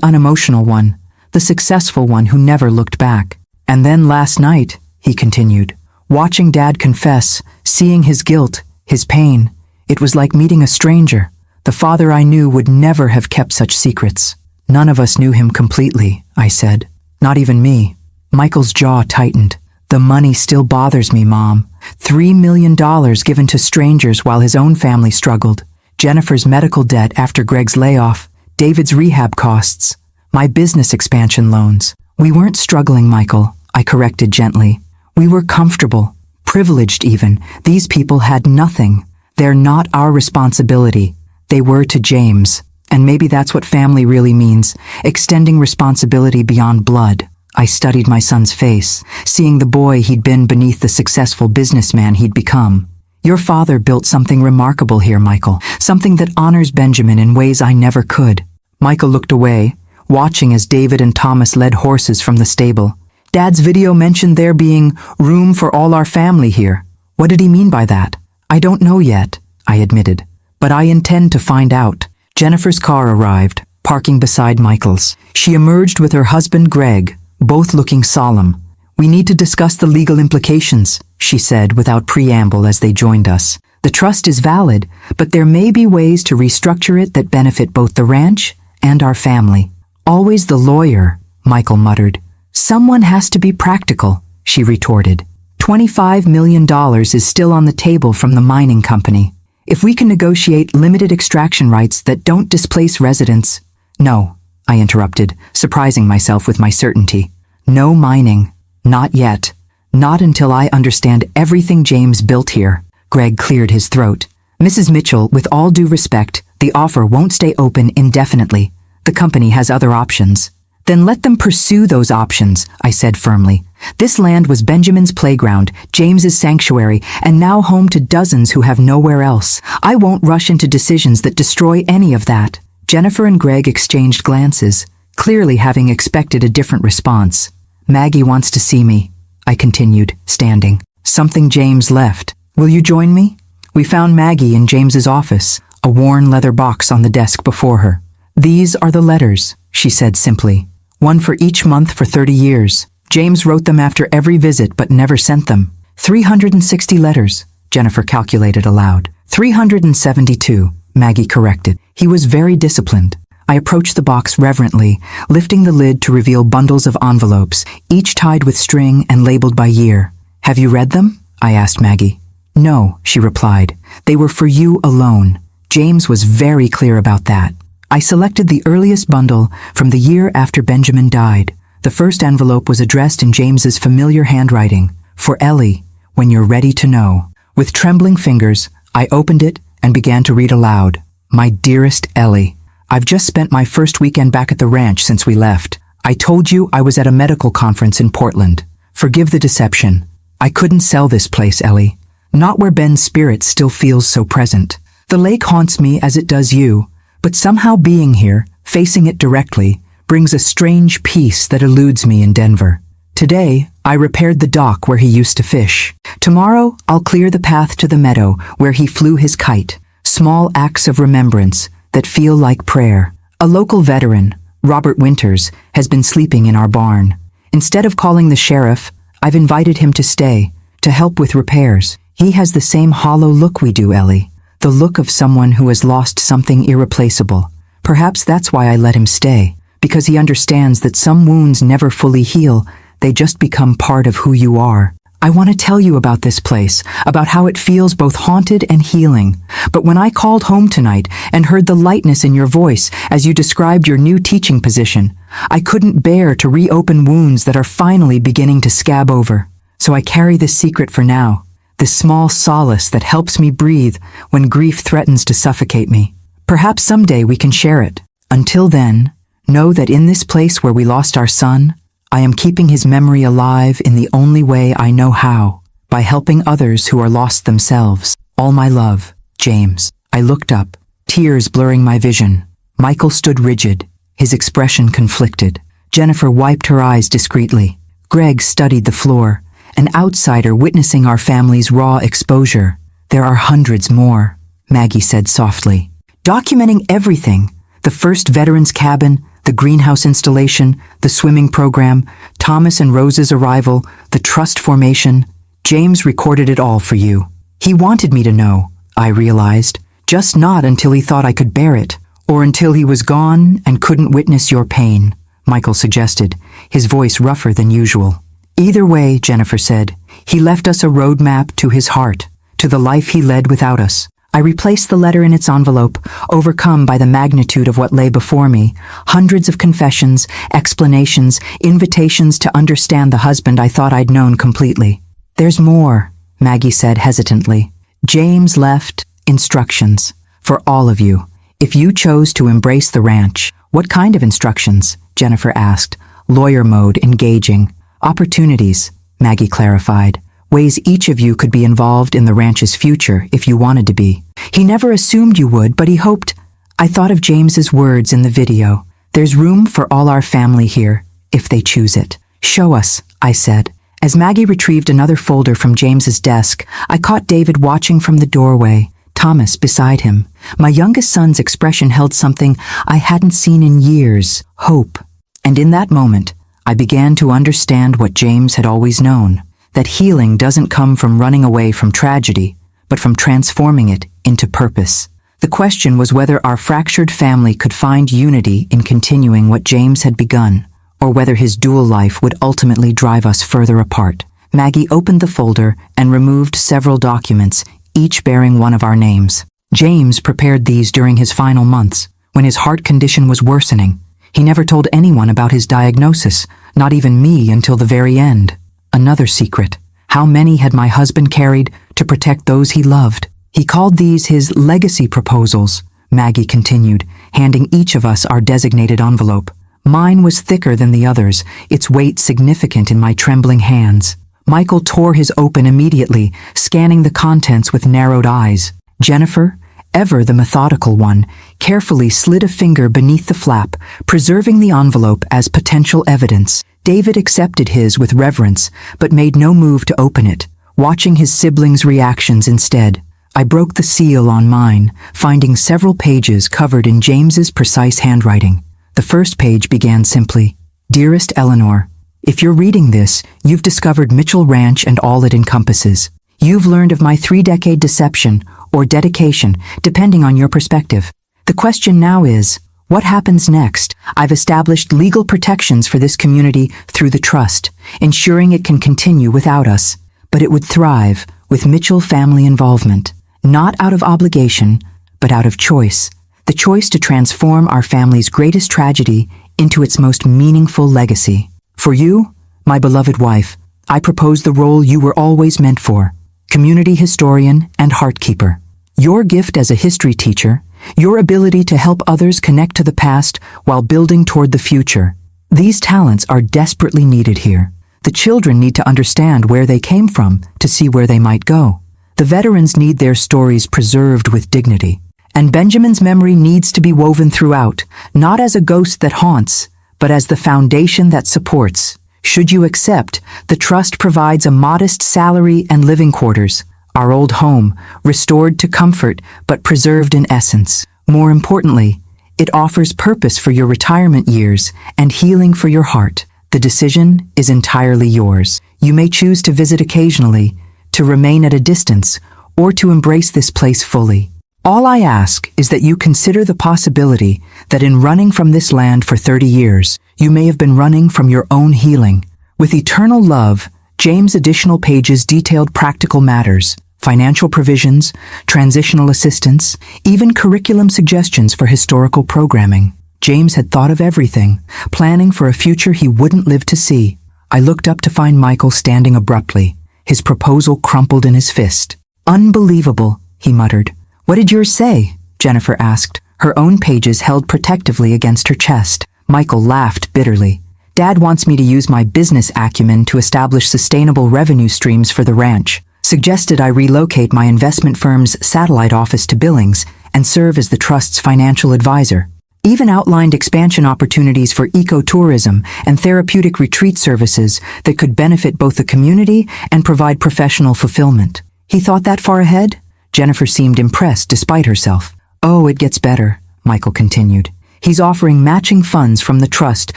unemotional one, the successful one who never looked back. "And then last night," he continued, "watching Dad confess, seeing his guilt, his pain, it was like meeting a stranger. The father I knew would never have kept such secrets." "None of us knew him completely," I said. "Not even me." Michael's jaw tightened. "The money still bothers me, Mom. $3 million given to strangers while his own family struggled. Jennifer's medical debt after Greg's layoff, David's rehab costs, my business expansion loans. We weren't struggling, Michael," I corrected gently. "We were comfortable, privileged even. These people had nothing. They're not our responsibility. They were to James. And maybe that's what family really means, extending responsibility beyond blood." I studied my son's face, seeing the boy he'd been beneath the successful businessman he'd become. "Your father built something remarkable here, Michael, something that honors Benjamin in ways I never could." Michael looked away, watching as David and Thomas led horses from the stable. "Dad's video mentioned there being room for all our family here. What did he mean by that?" "I don't know yet," I admitted, "but I intend to find out." Jennifer's car arrived, parking beside Michael's. She emerged with her husband Greg, both looking solemn. "We need to discuss the legal implications," she said without preamble as they joined us. "The trust is valid, but there may be ways to restructure it that benefit both the ranch and our family." "Always the lawyer," Michael muttered. "Someone has to be practical," she retorted. $25 million is still on the table from the mining company. If we can negotiate limited extraction rights that don't displace residents— "No," I interrupted, surprising myself with my certainty. "No mining. Not yet. Not until I understand everything James built here." Greg cleared his throat. "Mrs. Mitchell, with all due respect, the offer won't stay open indefinitely. The company has other options. Then let them pursue those options, I said firmly. This land was Benjamin's playground, James's sanctuary, and now home to dozens who have nowhere else. I won't rush into decisions that destroy any of that. Jennifer and Greg exchanged glances, clearly having expected a different response. Maggie wants to see me, I continued, standing. Something James left. Will you join me? We found Maggie in James's office, a worn leather box on the desk before her. These are the letters, she said simply. One for each month for 30 years. James wrote them after every visit but never sent them. 360 letters, Jennifer calculated aloud. 372, Maggie corrected. He was very disciplined. I approached the box reverently, lifting the lid to reveal bundles of envelopes, each tied with string and labeled by year. Have you read them? I asked Maggie. No, she replied. They were for you alone. James was very clear about that. I selected the earliest bundle from the year after Benjamin died. The first envelope was addressed in James's familiar handwriting. For Ellie, when you're ready to know. With trembling fingers, I opened it and began to read aloud. My dearest Ellie, I've just spent my first weekend back at the ranch since we left. I told you I was at a medical conference in Portland. Forgive the deception. I couldn't sell this place, Ellie. Not where Ben's spirit still feels so present. The lake haunts me as it does you, but somehow being here, facing it directly, brings a strange peace that eludes me in Denver. Today, I repaired the dock where he used to fish. Tomorrow, I'll clear the path to the meadow where he flew his kite. Small acts of remembrance that feel like prayer. A local veteran, Robert Winters, has been sleeping in our barn. Instead of calling the sheriff, I've invited him to stay, to help with repairs. He has the same hollow look we do, Ellie. The look of someone who has lost something irreplaceable. Perhaps that's why I let him stay, because he understands that some wounds never fully heal, they just become part of who you are. I want to tell you about this place, about how it feels both haunted and healing. But when I called home tonight and heard the lightness in your voice as you described your new teaching position, I couldn't bear to reopen wounds that are finally beginning to scab over. So I carry this secret for now. This small solace that helps me breathe when grief threatens to suffocate me. Perhaps someday we can share it. Until then, know that in this place where we lost our son, I am keeping his memory alive in the only way I know how, by helping others who are lost themselves. All my love, James. I looked up, tears blurring my vision. Michael stood rigid, his expression conflicted. Jennifer wiped her eyes discreetly. Greg studied the floor, an outsider witnessing our family's raw exposure. There are hundreds more, Maggie said softly. Documenting everything. The first veterans cabin, the greenhouse installation, the swimming program, Thomas and Rose's arrival, the trust formation. James recorded it all for you. He wanted me to know, I realized, just not until he thought I could bear it, or until he was gone and couldn't witness your pain, Michael suggested, his voice rougher than usual. Either way, Jennifer said, he left us a roadmap to his heart, to the life he led without us. I replaced the letter in its envelope, overcome by the magnitude of what lay before me. Hundreds of confessions, explanations, invitations to understand the husband I thought I'd known completely. There's more, Maggie said hesitantly. James left instructions for all of you. If you chose to embrace the ranch, what kind of instructions? Jennifer asked, lawyer mode engaging. Opportunities, Maggie clarified. Ways each of you could be involved in the ranch's future if you wanted to be. He never assumed you would, but he hoped. I thought of James's words in the video. There's room for all our family here, if they choose it. Show us, I said. As Maggie retrieved another folder from James's desk, I caught David watching from the doorway, Thomas beside him. My youngest son's expression held something I hadn't seen in years, hope. And in that moment, I began to understand what James had always known, that healing doesn't come from running away from tragedy, but from transforming it into purpose. The question was whether our fractured family could find unity in continuing what James had begun, or whether his dual life would ultimately drive us further apart. Maggie opened the folder and removed several documents, each bearing one of our names. James prepared these during his final months, when his heart condition was worsening. He never told anyone about his diagnosis, not even me until the very end. Another secret. How many had my husband carried to protect those he loved? He called these his legacy proposals, Maggie continued, handing each of us our designated envelope. Mine was thicker than the others, its weight significant in my trembling hands. Michael tore his open immediately, scanning the contents with narrowed eyes. Jennifer, ever the methodical one, carefully slid a finger beneath the flap, preserving the envelope as potential evidence. David accepted his with reverence, but made no move to open it, watching his siblings' reactions instead. I broke the seal on mine, finding several pages covered in James's precise handwriting. The first page began simply, "Dearest Eleanor, if you're reading this, you've discovered Mitchell Ranch and all it encompasses. You've learned of my 3-decade deception, or dedication, depending on your perspective. The question now is, what happens next? I've established legal protections for this community through the trust, ensuring it can continue without us. But it would thrive with Mitchell family involvement, not out of obligation, but out of choice. The choice to transform our family's greatest tragedy into its most meaningful legacy. For you, my beloved wife, I propose the role you were always meant for, community historian and heartkeeper. Your gift as a history teacher, your ability to help others connect to the past while building toward the future. These talents are desperately needed here. The children need to understand where they came from to see where they might go. The veterans need their stories preserved with dignity. And Benjamin's memory needs to be woven throughout, not as a ghost that haunts, but as the foundation that supports. Should you accept, the trust provides a modest salary and living quarters, our old home, restored to comfort but preserved in essence. More importantly, it offers purpose for your retirement years and healing for your heart. The decision is entirely yours. You may choose to visit occasionally, to remain at a distance, or to embrace this place fully. All I ask is that you consider the possibility that in running from this land for 30 years, you may have been running from your own healing. With eternal love, James' additional pages detailed practical matters, financial provisions, transitional assistance, even curriculum suggestions for historical programming. James had thought of everything, planning for a future he wouldn't live to see. I looked up to find Michael standing abruptly, his proposal crumpled in his fist. "Unbelievable," he muttered. "What did yours say?" Jennifer asked, her own pages held protectively against her chest. Michael laughed bitterly. "Dad wants me to use my business acumen to establish sustainable revenue streams for the ranch. Suggested I relocate my investment firm's satellite office to Billings and serve as the trust's financial advisor. Even outlined expansion opportunities for ecotourism and therapeutic retreat services that could benefit both the community and provide professional fulfillment." "He thought that far ahead?" Jennifer seemed impressed despite herself. "Oh, it gets better," Michael continued. "He's offering matching funds from the trust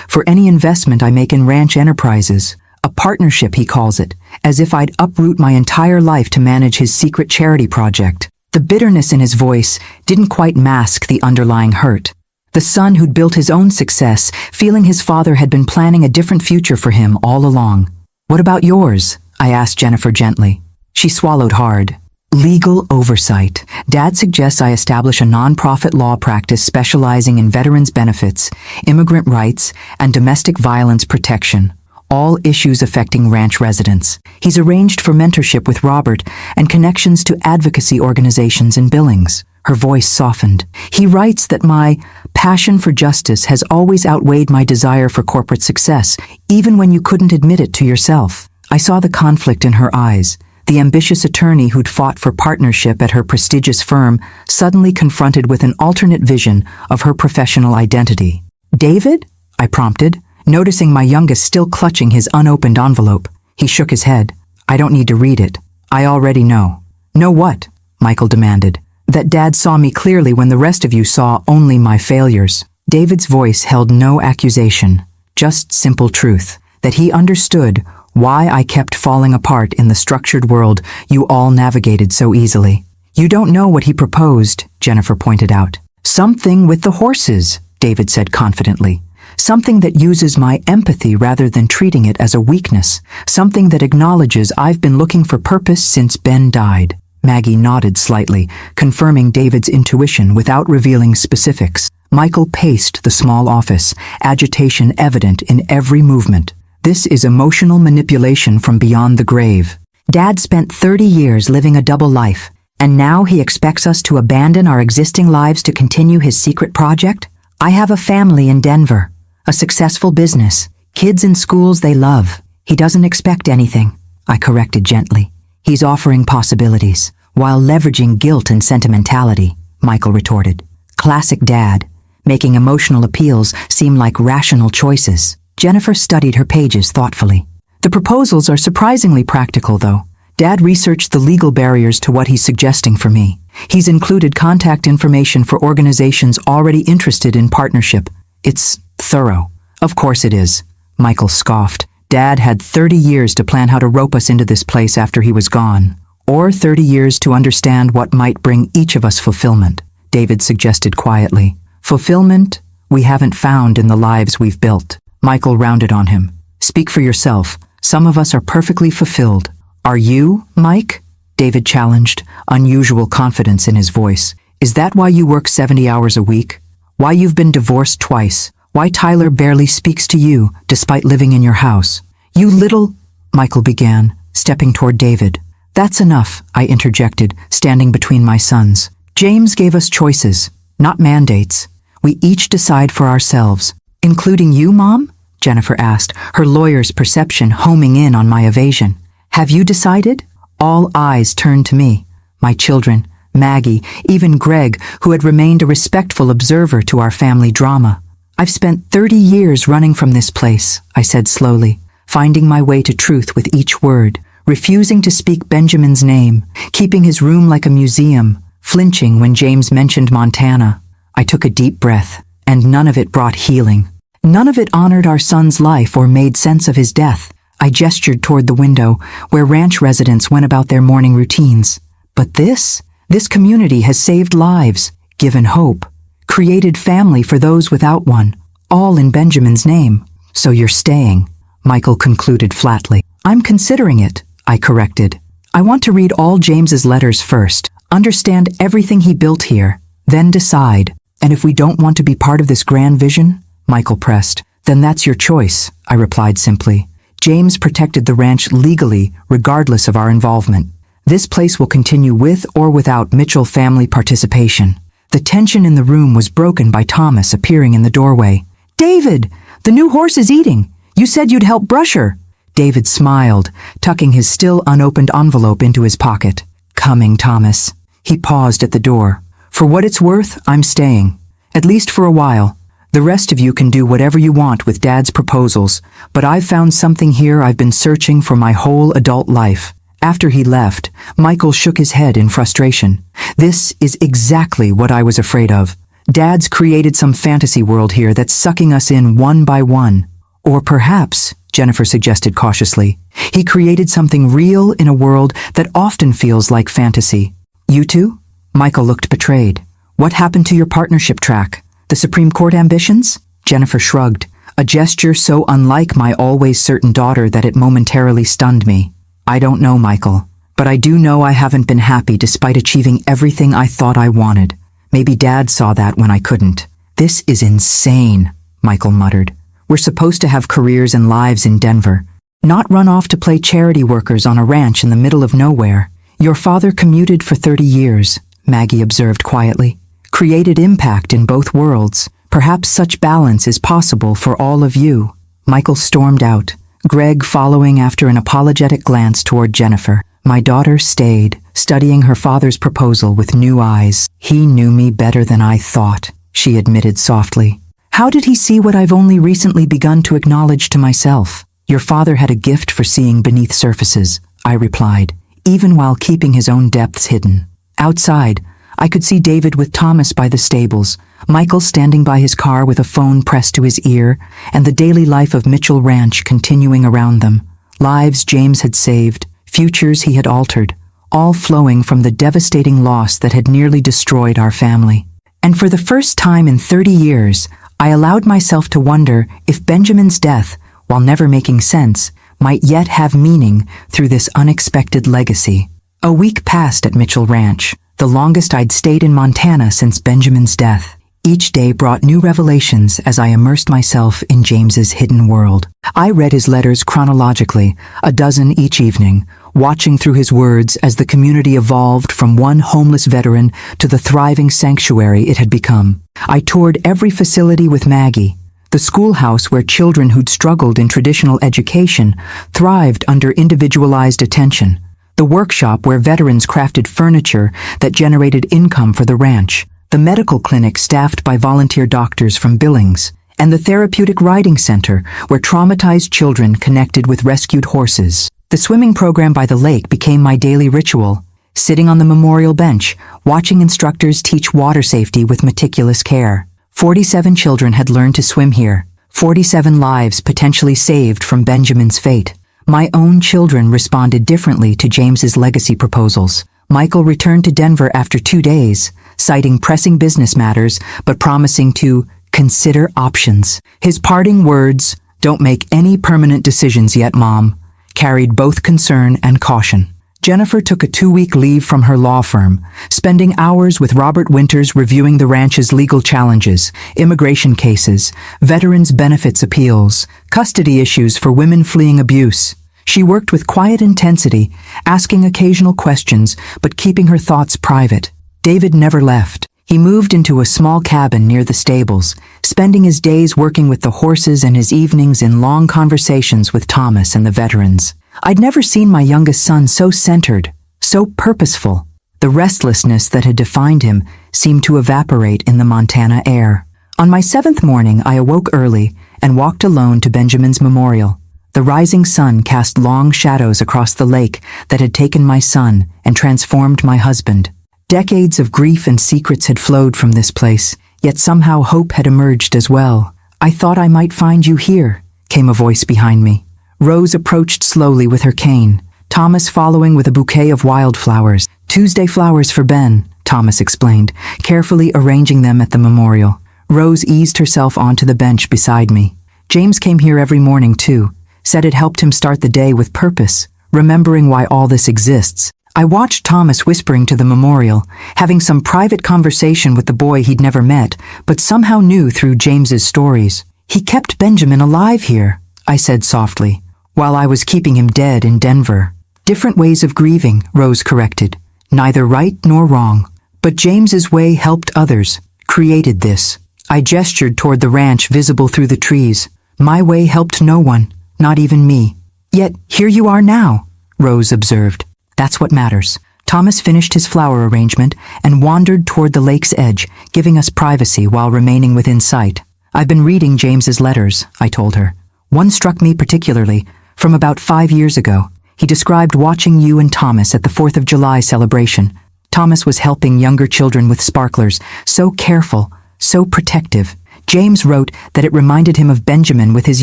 for any investment I make in ranch enterprises. A partnership, he calls it, as if I'd uproot my entire life to manage his secret charity project." The bitterness in his voice didn't quite mask the underlying hurt. The son who'd built his own success, feeling his father had been planning a different future for him all along. "What about yours?" I asked Jennifer gently. She swallowed hard. "Legal oversight. Dad suggests I establish a nonprofit law practice specializing in veterans' benefits, immigrant rights, and domestic violence protection, all issues affecting ranch residents. He's arranged for mentorship with Robert and connections to advocacy organizations in Billings." Her voice softened. "He writes that my passion for justice has always outweighed my desire for corporate success, even when you couldn't admit it to yourself." I saw the conflict in her eyes. The ambitious attorney who'd fought for partnership at her prestigious firm suddenly confronted with an alternate vision of her professional identity. "David?" I prompted, noticing my youngest still clutching his unopened envelope. He shook his head. "I don't need to read it. I already know." "Know what?" Michael demanded. "That Dad saw me clearly when the rest of you saw only my failures." David's voice held no accusation, just simple truth, that he understood why I kept falling apart in the structured world you all navigated so easily. "You don't know what he proposed," Jennifer pointed out. "Something with the horses," David said confidently. "Something that uses my empathy rather than treating it as a weakness. Something that acknowledges I've been looking for purpose since Ben died." Maggie nodded slightly, confirming David's intuition without revealing specifics. Michael paced the small office, agitation evident in every movement. "This is emotional manipulation from beyond the grave. Dad spent 30 years living a double life, and now he expects us to abandon our existing lives to continue his secret project? I have a family in Denver, a successful business, kids in schools they love. He doesn't expect anything, I corrected gently. He's offering possibilities, while leveraging guilt and sentimentality, Michael retorted. Classic dad, making emotional appeals seem like rational choices. Jennifer studied her pages thoughtfully. The proposals are surprisingly practical, though. Dad researched the legal barriers to what he's suggesting for me. He's included contact information for organizations already interested in partnership. It's thorough. Of course it is, Michael scoffed. Dad had 30 years to plan how to rope us into this place after he was gone. Or 30 years to understand what might bring each of us fulfillment, David suggested quietly. Fulfillment we haven't found in the lives we've built. Michael rounded on him. Speak for yourself. Some of us are perfectly fulfilled. Are you, Mike? David challenged, unusual confidence in his voice. Is that why you work 70 hours a week? Why you've been divorced twice? Why Tyler barely speaks to you, despite living in your house? You little... Michael began, stepping toward David. That's enough, I interjected, standing between my sons. James gave us choices, not mandates. We each decide for ourselves. Including you, Mom? Jennifer asked, her lawyer's perception homing in on my evasion. Have you decided? All eyes turned to me. My children, Maggie, even Greg, who had remained a respectful observer to our family drama. I've spent 30 years running from this place, I said slowly, finding my way to truth with each word, refusing to speak Benjamin's name, keeping his room like a museum, flinching when James mentioned Montana. I took a deep breath, and none of it brought healing. None of it honored our son's life or made sense of his death. I gestured toward the window, where ranch residents went about their morning routines. But this community has saved lives, given hope, created family for those without one, all in Benjamin's name. So you're staying, Michael concluded flatly. I'm considering it, I corrected. I want to read all James's letters first, understand everything he built here, then decide. And if we don't want to be part of this grand vision, Michael pressed, then that's your choice, I replied simply. James protected the ranch legally, regardless of our involvement. This place will continue with or without Mitchell family participation. The tension in the room was broken by Thomas appearing in the doorway. David, the new horse is eating. You said you'd help brush her. David smiled, tucking his still unopened envelope into his pocket. Coming, Thomas. He paused at the door. For what it's worth, I'm staying. At least for a while. The rest of you can do whatever you want with Dad's proposals, but I've found something here I've been searching for my whole adult life. After he left, Michael shook his head in frustration. This is exactly what I was afraid of. Dad's created some fantasy world here that's sucking us in one by one. Or perhaps, Jennifer suggested cautiously, he created something real in a world that often feels like fantasy. You two? Michael looked betrayed. What happened to your partnership track? The Supreme Court ambitions? Jennifer shrugged, a gesture so unlike my always certain daughter that it momentarily stunned me. I don't know, Michael, but I do know I haven't been happy despite achieving everything I thought I wanted. Maybe Dad saw that when I couldn't. This is insane, Michael muttered. We're supposed to have careers and lives in Denver, not run off to play charity workers on a ranch in the middle of nowhere. Your father commuted for 30 years, Maggie observed quietly. Created impact in both worlds. Perhaps such balance is possible for all of you. Michael stormed out, Greg following after an apologetic glance toward Jennifer. My daughter stayed, studying her father's proposal with new eyes. He knew me better than I thought, she admitted softly. How did he see what I've only recently begun to acknowledge to myself? Your father had a gift for seeing beneath surfaces, I replied, even while keeping his own depths hidden. Outside, I could see David with Thomas by the stables, Michael standing by his car with a phone pressed to his ear, and the daily life of Mitchell Ranch continuing around them. Lives James had saved, futures he had altered, all flowing from the devastating loss that had nearly destroyed our family. And for the first time in 30 years, I allowed myself to wonder if Benjamin's death, while never making sense, might yet have meaning through this unexpected legacy. A week passed at Mitchell Ranch, the longest I'd stayed in Montana since Benjamin's death. Each day brought new revelations as I immersed myself in James's hidden world. I read his letters chronologically, a dozen each evening, watching through his words as the community evolved from one homeless veteran to the thriving sanctuary it had become. I toured every facility with Maggie, The schoolhouse where children who'd struggled in traditional education thrived under individualized attention. The workshop where veterans crafted furniture that generated income for the ranch. The medical clinic staffed by volunteer doctors from Billings. And the therapeutic riding center where traumatized children connected with rescued horses. The swimming program by the lake became my daily ritual. Sitting on the memorial bench, watching instructors teach water safety with meticulous care. 47 children had learned to swim here. 47 lives potentially saved from Benjamin's fate. My own children responded differently to James's legacy proposals. Michael returned to Denver after 2 days, citing pressing business matters, but promising to consider options. His parting words, "Don't make any permanent decisions yet, Mom," carried both concern and caution. Jennifer took a 2-week leave from her law firm, spending hours with Robert Winters reviewing the ranch's legal challenges, immigration cases, veterans' benefits appeals, custody issues for women fleeing abuse. She worked with quiet intensity, asking occasional questions, but keeping her thoughts private. David never left. He moved into a small cabin near the stables, spending his days working with the horses and his evenings in long conversations with Thomas and the veterans. I'd never seen my youngest son so centered, so purposeful. The restlessness that had defined him seemed to evaporate in the Montana air. On my 7th morning, I awoke early and walked alone to Benjamin's memorial. The rising sun cast long shadows across the lake that had taken my son and transformed my husband. Decades of grief and secrets had flowed from this place, yet somehow hope had emerged as well. "I thought I might find you here," came a voice behind me. Rose approached slowly with her cane, Thomas following with a bouquet of wildflowers. "Tuesday flowers for Ben," Thomas explained, carefully arranging them at the memorial. Rose eased herself onto the bench beside me. "James came here every morning too, said it helped him start the day with purpose, remembering why all this exists." I watched Thomas whispering to the memorial, having some private conversation with the boy he'd never met, but somehow knew through James's stories. "He kept Benjamin alive here," I said softly, "while I was keeping him dead in Denver." "Different ways of grieving," Rose corrected. "Neither right nor wrong. But James's way helped others, created this." I gestured toward the ranch visible through the trees. "My way helped no one, not even me. Yet here you are now," Rose observed. "That's what matters." Thomas finished his flower arrangement and wandered toward the lake's edge, giving us privacy while remaining within sight. "I've been reading James's letters," I told her. "One struck me particularly, from about 5 years ago. He described watching you and Thomas at the 4th of July celebration. Thomas was helping younger children with sparklers, so careful, so protective. James wrote that it reminded him of Benjamin with his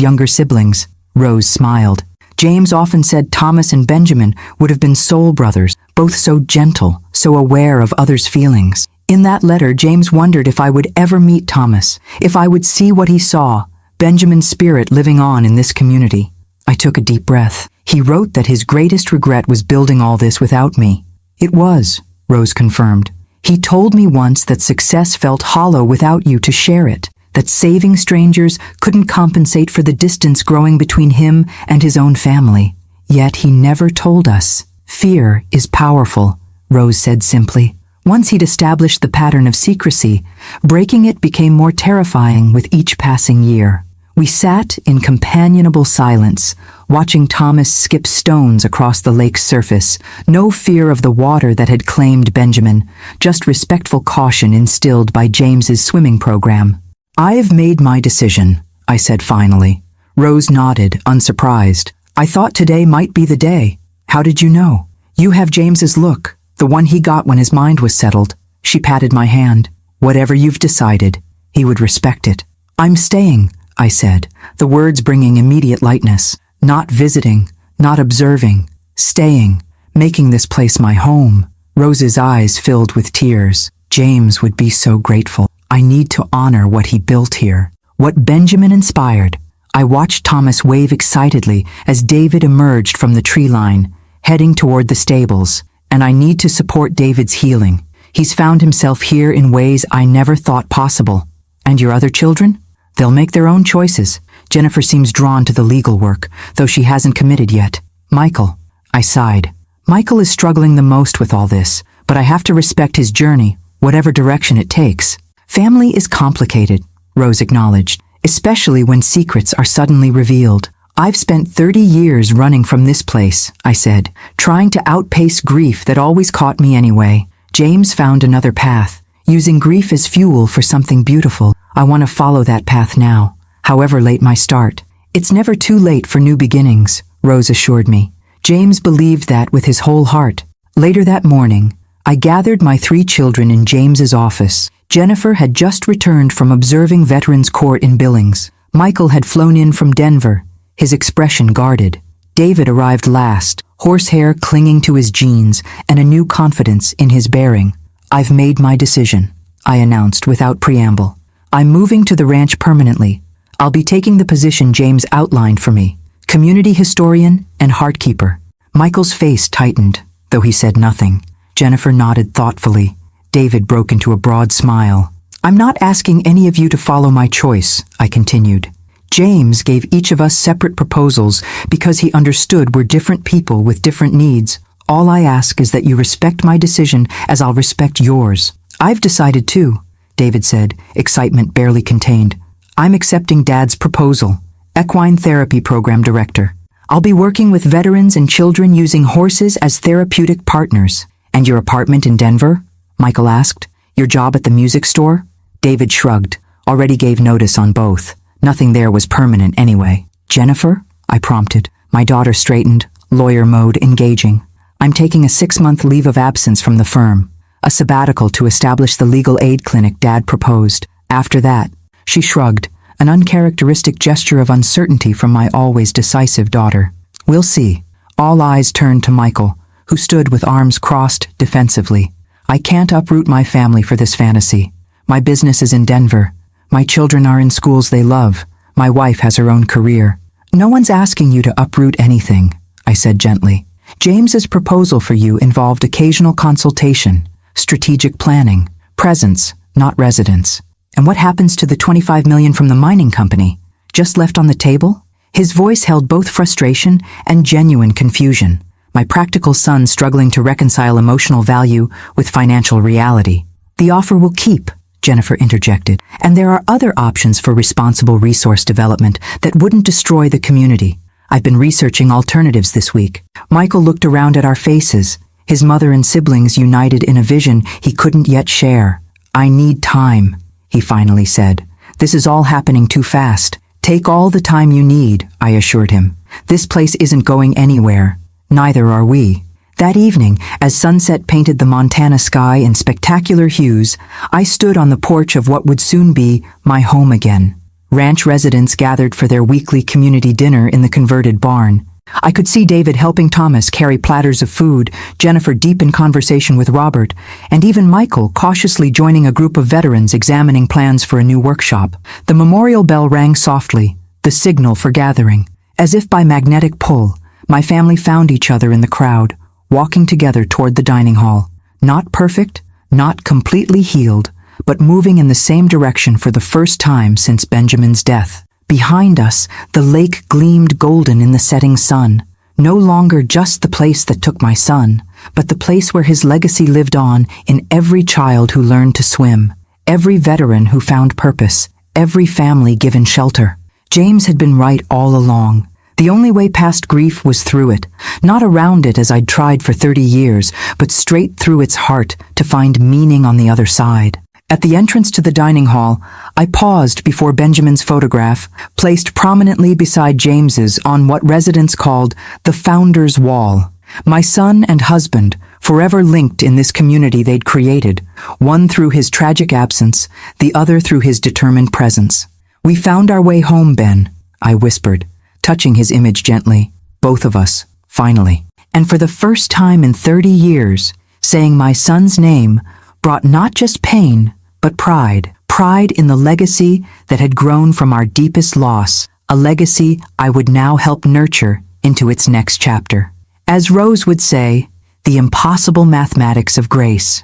younger siblings." Rose smiled. "James often said Thomas and Benjamin would have been soul brothers, both so gentle, so aware of others' feelings. In that letter, James wondered if I would ever meet Thomas, if I would see what he saw, Benjamin's spirit living on in this community." I took a deep breath. "He wrote that his greatest regret was building all this without me." "It was," Rose confirmed. "He told me once that success felt hollow without you to share it, that saving strangers couldn't compensate for the distance growing between him and his own family. Yet he never told us. Fear is powerful," Rose said simply. "Once he'd established the pattern of secrecy, breaking it became more terrifying with each passing year." We sat in companionable silence, watching Thomas skip stones across the lake's surface. No fear of the water that had claimed Benjamin, just respectful caution instilled by James's swimming program. "I've made my decision," I said finally. Rose nodded, unsurprised. "I thought today might be the day. How did you know?" "You have James's look, the one he got when his mind was settled." She patted my hand. "Whatever you've decided, he would respect it." "I'm staying," I said, the words bringing immediate lightness. "Not visiting, not observing, staying, making this place my home." Rose's eyes filled with tears. "James would be so grateful. I need to honor what he built here, what Benjamin inspired." I watched Thomas wave excitedly as David emerged from the tree line, heading toward the stables. "And I need to support David's healing. He's found himself here in ways I never thought possible." "And your other children?" "They'll make their own choices." Jennifer seems drawn to the legal work, though she hasn't committed yet. "Michael," I sighed. "Michael is struggling the most with all this, but I have to respect his journey, whatever direction it takes." "Family is complicated," Rose acknowledged. especially when secrets are suddenly revealed. I've spent 30 years running from this place, I said, trying to outpace grief that always caught me anyway. James found another path, using grief as fuel for something beautiful. I want to follow that path now, however late my start. It's never too late for new beginnings, Rose assured me. James believed that with his whole heart. Later that morning, I gathered my 3 children in James's office. Jennifer had just returned from observing Veterans Court in Billings. Michael had flown in from Denver, his expression guarded. David arrived last, horsehair clinging to his jeans and a new confidence in his bearing. I've made my decision, I announced without preamble. I'm moving to the ranch permanently. I'll be taking the position James outlined for me, community historian and heartkeeper. Michael's face tightened, though he said nothing. Jennifer nodded thoughtfully. David broke into a broad smile. I'm not asking any of you to follow my choice, I continued. James gave each of us separate proposals because he understood we're different people with different needs. All I ask is that you respect my decision as I'll respect yours. I've decided too, David said, excitement barely contained. I'm accepting Dad's proposal, equine therapy program director. I'll be working with veterans and children using horses as therapeutic partners. And your apartment in Denver? Michael asked. Your job at the music store? David shrugged, already gave notice on both. Nothing there was permanent anyway. Jennifer? I prompted. My daughter straightened, lawyer mode engaging. I'm taking a 6-month leave of absence from the firm, a sabbatical to establish the legal aid clinic Dad proposed. After that, she shrugged, an uncharacteristic gesture of uncertainty from my always decisive daughter. We'll see. All eyes turned to Michael, who stood with arms crossed defensively. I can't uproot my family for this fantasy. My business is in Denver. My children are in schools they love. My wife has her own career. No one's asking you to uproot anything, I said gently. James's proposal for you involved occasional consultation, strategic planning, presence, not residence. And what happens to the $25 million from the mining company? Just left on the table? His voice held both frustration and genuine confusion. My practical son struggling to reconcile emotional value with financial reality. The offer will keep, Jennifer interjected, and there are other options for responsible resource development that wouldn't destroy the community. I've been researching alternatives this week. Michael looked around at our faces, his mother and siblings united in a vision he couldn't yet share. I need time, he finally said. This is all happening too fast. Take all the time you need, I assured him. This place isn't going anywhere. Neither are we. That evening, as sunset painted the Montana sky in spectacular hues, I stood on the porch of what would soon be my home again. Ranch residents gathered for their weekly community dinner in the converted barn. I could see David helping Thomas carry platters of food, Jennifer deep in conversation with Robert, and even Michael cautiously joining a group of veterans examining plans for a new workshop. The memorial bell rang softly, the signal for gathering. As if by magnetic pull, my family found each other in the crowd, walking together toward the dining hall. Not perfect, not completely healed, but moving in the same direction for the first time since Benjamin's death. Behind us, the lake gleamed golden in the setting sun, no longer just the place that took my son, but the place where his legacy lived on in every child who learned to swim, every veteran who found purpose, every family given shelter. James had been right all along. The only way past grief was through it, not around it as I'd tried for 30 years, but straight through its heart to find meaning on the other side. At the entrance to the dining hall, I paused before Benjamin's photograph, placed prominently beside James's on what residents called the Founder's Wall. My son and husband, forever linked in this community they'd created, one through his tragic absence, the other through his determined presence. We found our way home, Ben, I whispered, touching his image gently. Both of us, finally. And for the first time in 30 years, saying my son's name brought not just pain, but pride. Pride in the legacy that had grown from our deepest loss, a legacy I would now help nurture into its next chapter. As Rose would say, the impossible mathematics of grace.